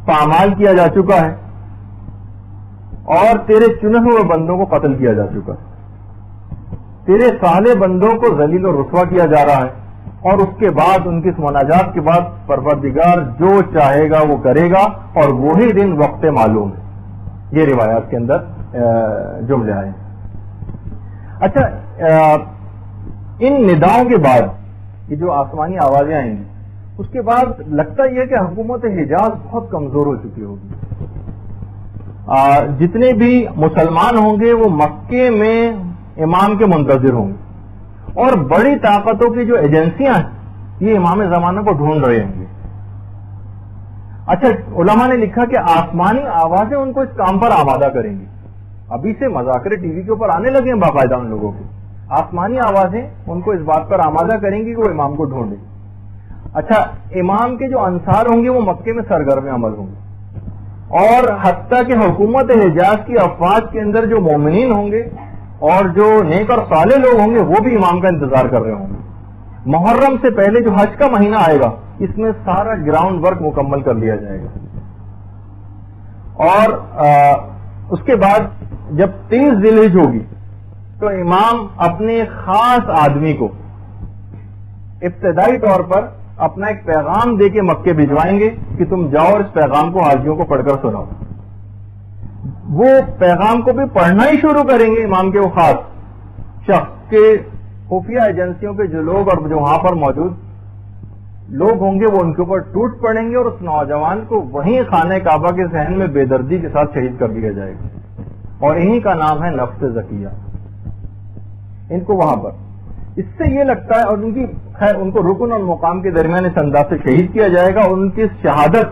پامال کیا جا چکا ہے اور تیرے چنے ہوئے بندوں کو قتل کیا جا چکا ہے، تیرے صالح بندوں کو ذلیل و رسوا کیا جا رہا ہے، اور اس کے بعد ان کی اس مناجات کے بعد پروردگار جو چاہے گا وہ کرے گا اور وہی دن وقت معلوم ہے۔ یہ روایات کے اندر جملے آئے ہیں۔ اچھا، ان نداؤں کے بعد یہ جو آسمانی آوازیں آئیں گی اس کے بعد لگتا یہ کہ حکومت حجاز بہت کمزور ہو چکی ہوگی، جتنے بھی مسلمان ہوں گے وہ مکے میں امام کے منتظر ہوں گے اور بڑی طاقتوں کی جو ایجنسیاں ہیں یہ امام زمانہ کو ڈھونڈ رہے ہوں گے۔ اچھا، علماء نے لکھا کہ آسمانی آوازیں ان کو اس کام پر آمادہ کریں گی، ابھی سے مذاکرے ٹی وی کے اوپر آنے لگے ہیں باقاعدہ ان لوگوں کے، آسمانی آوازیں ان کو اس بات پر آمادہ کریں گی کہ وہ امام کو ڈھونڈیں۔ اچھا، امام کے جو انصار ہوں گے وہ مکے میں سرگرم عمل ہوں گے، اور حتیٰ کہ حکومت حجاز کی افواج کے اندر جو مومنین ہوں گے اور جو نیک اور صالح لوگ ہوں گے وہ بھی امام کا انتظار کر رہے ہوں گے۔ محرم سے پہلے جو حج کا مہینہ آئے گا اس میں سارا گراؤنڈ ورک مکمل کر لیا جائے گا، اور اس کے بعد جب 30 ذی الحجہ ہوگی تو امام اپنے خاص آدمی کو ابتدائی طور پر اپنا ایک پیغام دے کے مکے بھجوائیں گے کہ تم جاؤ اور اس پیغام کو حاجیوں کو پڑھ کر سناؤ۔ وہ پیغام کو بھی پڑھنا ہی شروع کریں گے امام کے وہ خاص شخص کے خفیہ ایجنسیوں کے جو لوگ اور جو وہاں پر موجود لوگ ہوں گے وہ ان کے اوپر ٹوٹ پڑیں گے اور اس نوجوان کو وہیں خانہ کعبہ کے صحن میں بے دردی کے ساتھ شہید کر دیا جائے گا، اور انہی کا نام ہے نفس زکیہ۔ ان کو وہاں پر اس سے یہ لگتا ہے، اور ان کی خیر ان کو رکن اور مقام کے درمیان اس انداز سے شہید کیا جائے گا، اور ان کی شہادت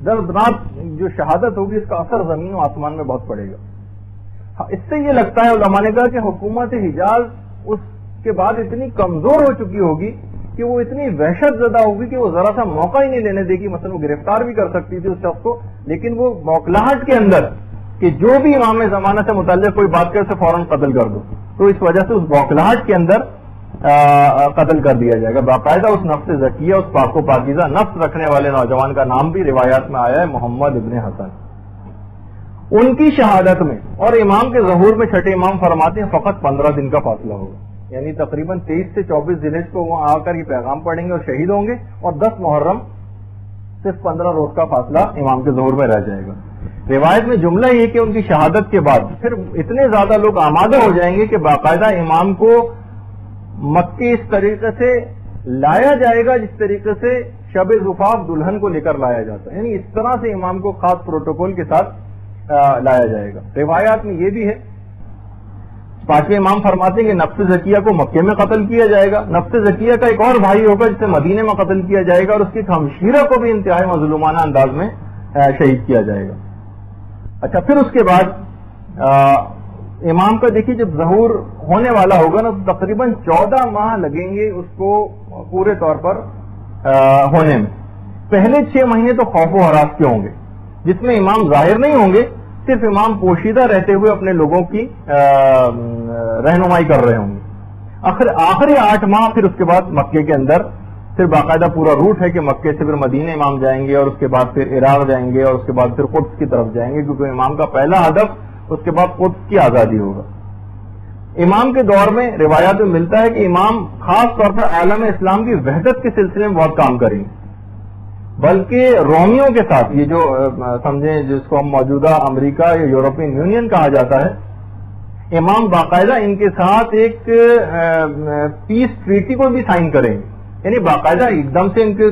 دردناک جو شہادت ہوگی اس کا اثر زمین و آسمان میں بہت پڑے گا۔ اس سے یہ لگتا ہے علماء نے کہا کہ حکومت حجاز اس کے بعد اتنی کمزور ہو چکی ہوگی کہ وہ اتنی وحشت زدہ ہوگی کہ وہ ذرا سا موقع ہی نہیں لینے دے گی، مثلا وہ گرفتار بھی کر سکتی تھی اس شخص کو، لیکن وہ موکلاہٹ کے اندر کہ جو بھی امام زمانہ سے متعلق کوئی بات کر اسے فوراً قتل کر دو، تو اس وجہ سے اس موکلاہٹ کے اندر قتل کر دیا جائے گا۔ باقاعدہ اس نفس زکیہ، اس پاک و پاکیزہ نفس رکھنے والے نوجوان کا نام بھی روایات میں آیا ہے محمد ابن حسن۔ ان کی شہادت میں اور امام کے ظہور میں چھٹے امام فرماتے ہیں فقط 15 دن کا فاصلہ ہوگا، یعنی تقریباً 23 سے 24 ذی الحجہ کو وہ آ کر یہ پیغام پڑھیں گے اور شہید ہوں گے، اور 10 محرم صرف 15 روز کا فاصلہ امام کے ظہور میں رہ جائے گا۔ روایت میں جملہ یہ کہ ان کی شہادت کے بعد پھر اتنے زیادہ لوگ آمادہ ہو جائیں گے کہ باقاعدہ امام کو مکے اس طریقے سے لایا جائے گا جس طریقے سے شب زفاف دلہن کو لے کر لایا جاتا ہے، یعنی اس طرح سے امام کو خاص پروٹوکول کے ساتھ لایا جائے گا۔ روایات میں یہ بھی ہے، پانچویں امام فرماتے ہیں کہ نفس زکیہ کو مکے میں قتل کیا جائے گا، نفس زکیہ کا ایک اور بھائی ہوگا جسے مدینے میں قتل کیا جائے گا، اور اس کی ہمشیرہ کو بھی انتہائی مظلومانہ انداز میں شہید کیا جائے گا۔ اچھا، پھر اس کے بعد امام کا دیکھیے جب ظہور ہونے والا ہوگا نا تو تقریباً 14 ماہ لگیں گے اس کو پورے طور پر ہونے میں. پہلے 6 مہینے تو خوف و ہراس کے ہوں گے، جس میں امام ظاہر نہیں ہوں گے، صرف امام پوشیدہ رہتے ہوئے اپنے لوگوں کی رہنمائی کر رہے ہوں گے. آخری 8 ماہ پھر اس کے بعد مکے کے اندر پھر باقاعدہ پورا روٹ ہے کہ مکے سے پھر مدینہ امام جائیں گے اور اس کے بعد پھر عراق جائیں گے اور اس کے بعد پھر قدس کی طرف جائیں گے، کیونکہ امام کا پہلا ہدف اس کے بعد قدس کی آزادی ہوگا. امام کے دور میں روایات میں ملتا ہے کہ امام خاص طور پر عالم اسلام کی وحدت کے سلسلے میں بہت کام کریں گے، بلکہ رومیوں کے ساتھ، یہ جو سمجھیں جس کو ہم موجودہ امریکہ یا یورپین یونین کہا جاتا ہے، امام باقاعدہ ان کے ساتھ ایک پیس ٹریٹی کو بھی سائن کریں گے. یعنی باقاعدہ ایک دم سے ان کے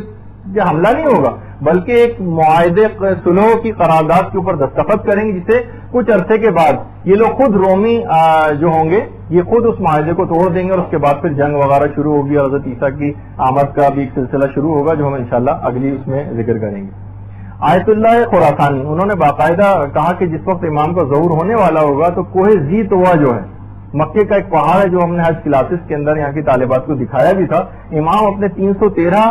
حملہ نہیں ہوگا، بلکہ ایک معاہدے صلح کی قرارداد کے اوپر دستخط کریں گے، جسے کچھ عرصے کے بعد یہ لوگ خود رومی جو ہوں گے یہ خود اس معاہدے کو توڑ دیں گے اور اس کے بعد پھر جنگ وغیرہ شروع ہوگی اور حضرت عیسیٰ کی آمد کا بھی ایک سلسلہ شروع ہوگا جو ہم انشاءاللہ اگلی اس میں ذکر کریں گے. آیت اللہ خراسانی انہوں نے باقاعدہ کہا کہ جس وقت امام کا ظہور ہونے والا ہوگا تو کوہ ذی طویٰ جو ہے مکے کا ایک پہاڑ ہے، جو ہم نے حج کلاسز کے اندر یہاں کی طالبات کو دکھایا بھی تھا، امام اپنے 313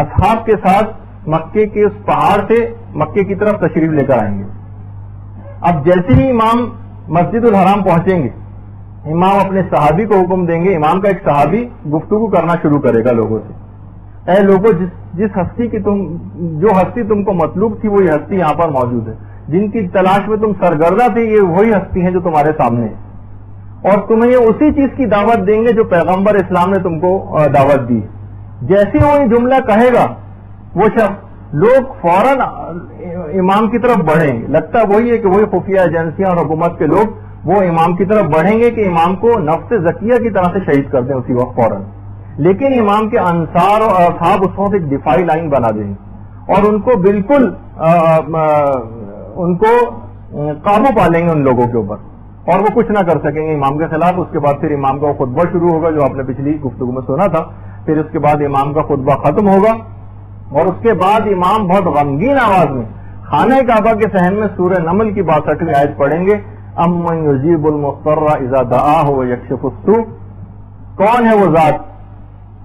اصحاب کے ساتھ مکے کے اس پہاڑ سے مکے کی طرف تشریف لے کر آئیں گے. اب جیسے ہی امام مسجد الحرام پہنچیں گے، امام اپنے صحابی کو حکم دیں گے. امام کا ایک صحابی گفتگو کرنا شروع کرے گا لوگوں سے، اے لوگوں، جس ہستی کی جو ہستی تم کو مطلوب تھی وہی ہستی یہاں پر موجود ہے، جن کی تلاش میں تم سرگردہ تھے یہ وہی ہستی ہیں جو تمہارے سامنے ہے، اور تمہیں یہ اسی چیز کی دعوت دیں گے جو پیغمبر اسلام نے تم کو دعوت دی. جیسے وہ یہ جملہ کہے گا وہ شخص، لوگ فوراً امام کی طرف بڑھیں گے. لگتا وہی ہے کہ وہی خفیہ ایجنسیاں اور حکومت کے لوگ وہ امام کی طرف بڑھیں گے کہ امام کو نفس زکیہ کی طرح سے شہید کر دیں اسی وقت فوراً. لیکن امام کے انصار اور اصحاب اس وقت ایک دفاعی لائن بنا دیں گے اور ان کو بالکل ان کو قابو پا لیں گے ان لوگوں کے اوپر، اور وہ کچھ نہ کر سکیں گے امام کے خلاف. اس کے بعد پھر امام کا خطبہ شروع ہوگا جو آپ نے پچھلی گفتگو میں سنا تھا. پھر اس کے بعد امام کا خطبہ ختم ہوگا اور اس کے بعد امام بہت غمگین آواز میں خانہ کعبہ کے صحن میں سورہ نمل کی 62ویں آیت پڑھیں گے، امن یجیب المضطر اذا دعاہ ویکشف السوء. کون ہے وہ ذات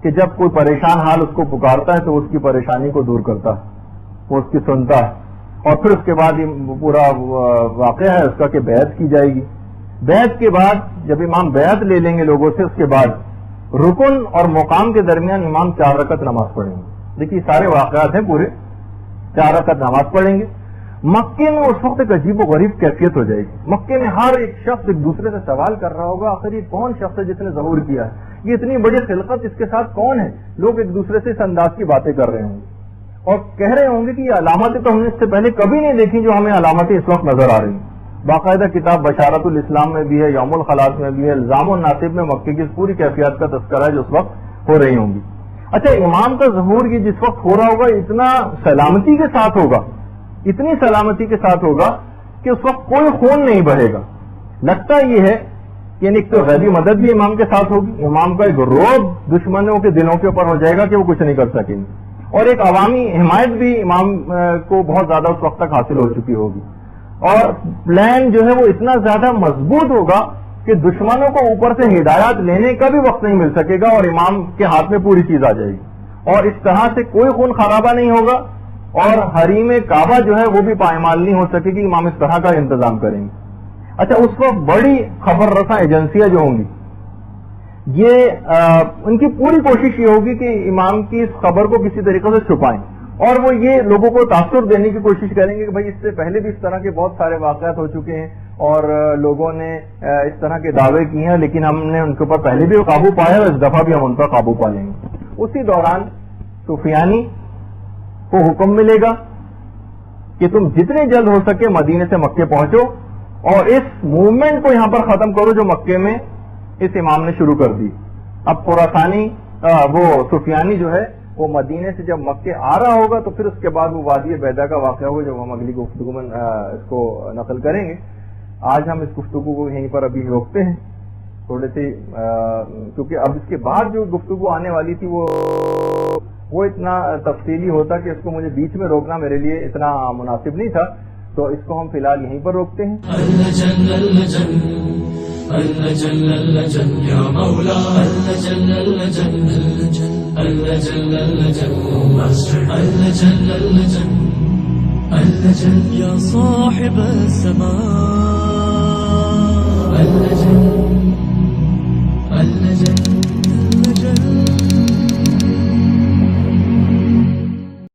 کہ جب کوئی پریشان حال اس کو پکارتا ہے تو اس کی پریشانی کو دور کرتا ہے، وہ اس کی سنتا ہے. اور پھر اس کے بعد پورا واقعہ ہے اس کا کہ بیعت کی جائے گی. بیعت کے بعد جب امام بیعت لے لیں گے لوگوں سے، اس کے بعد رکن اور مقام کے درمیان امام 4 رکعت نماز پڑھیں گے. دیکھیے سارے واقعات ہیں پورے، 4 رکعت نماز پڑھیں گے. مکے میں اس وقت ایک عجیب و غریب کیفیت ہو جائے گی. مکے میں ہر ایک شخص ایک دوسرے سے سوال کر رہا ہوگا، آخر یہ کون شخص ہے جس نے ظہور کیا ہے، یہ اتنی بڑی خلقت اس کے ساتھ کون ہے. لوگ ایک دوسرے سے اس انداز کی باتیں کر رہے ہوں گے اور کہہ رہے ہوں گے کہ یہ علامتیں تو ہم نے اس سے پہلے کبھی نہیں دیکھی جو ہمیں علامتیں اس وقت نظر آ رہی ہیں. باقاعدہ کتاب بشارت الاسلام میں بھی ہے، یوم الخلاص میں بھی ہے، الزام الناصب میں مکے کی پوری کیفیات کا تذکرہ ہے جو اس وقت ہو رہی ہوں گی. اچھا، امام کا ظہور یہ جس وقت ہو رہا ہوگا اتنا سلامتی کے ساتھ ہوگا، اتنی سلامتی کے ساتھ ہوگا کہ اس وقت کوئی خون نہیں بہے گا. لگتا یہ ہے کہ ایک تو غیبی مدد بھی امام کے ساتھ ہوگی، امام کا ایک رعب دشمنوں کے دلوں کے اوپر ہو جائے گا کہ وہ کچھ نہیں کر سکیں گے، اور ایک عوامی حمایت بھی امام کو بہت زیادہ اس وقت تک حاصل ہو چکی ہوگی. اور پلان جو ہے وہ اتنا زیادہ مضبوط ہوگا کہ دشمنوں کو اوپر سے ہدایات لینے کا بھی وقت نہیں مل سکے گا اور امام کے ہاتھ میں پوری چیز آ جائے گی. اور اس طرح سے کوئی خون خرابہ نہیں ہوگا اور حریم کعبہ جو ہے وہ بھی پائمال نہیں ہو سکے گی. امام اس طرح کا انتظام کریں گے. اچھا، اس وقت بڑی خبر رساں ایجنسیاں جو ہوں گی یہ ان کی پوری کوشش یہ ہوگی کہ امام کی اس خبر کو کسی طریقے سے چھپائیں، اور وہ یہ لوگوں کو تاثر دینے کی کوشش کریں گے کہ بھائی اس سے پہلے بھی اس طرح کے بہت سارے واقعات ہو چکے ہیں اور لوگوں نے اس طرح کے دعوے کیے ہیں، لیکن ہم نے ان کے اوپر پہلے بھی قابو پایا اور اس دفعہ بھی ہم ان پر قابو پا لیں گے. اسی دوران سفیانی کو حکم ملے گا کہ تم جتنے جلد ہو سکے مدینے سے مکے پہنچو اور اس موومنٹ کو یہاں پر ختم کرو جو مکے میں اس امام نے شروع کر دی. اب خراسانی وہ سفیانی جو ہے وہ مدینے سے جب مکے آ رہا ہوگا تو پھر اس کے بعد وہ وادی بیدا کا واقعہ ہوگا جو ہم اگلی گفتگو میں اس کو نقل کریں گے. آج ہم اس گفتگو کو یہیں پر ابھی روکتے ہیں تھوڑے سے، کیونکہ اب اس کے بعد جو گفتگو آنے والی تھی وہ اتنا تفصیلی ہوتا کہ اس کو مجھے بیچ میں روکنا میرے لیے اتنا مناسب نہیں تھا. تو اس کو ہم فی الحال یہیں پر روکتے ہیں. اللجن اللجن اللجن اللجن یا مولا اللجن اللجن اللجن اللجن اللجن اللجن اللجن یا صاحب السماء اللجن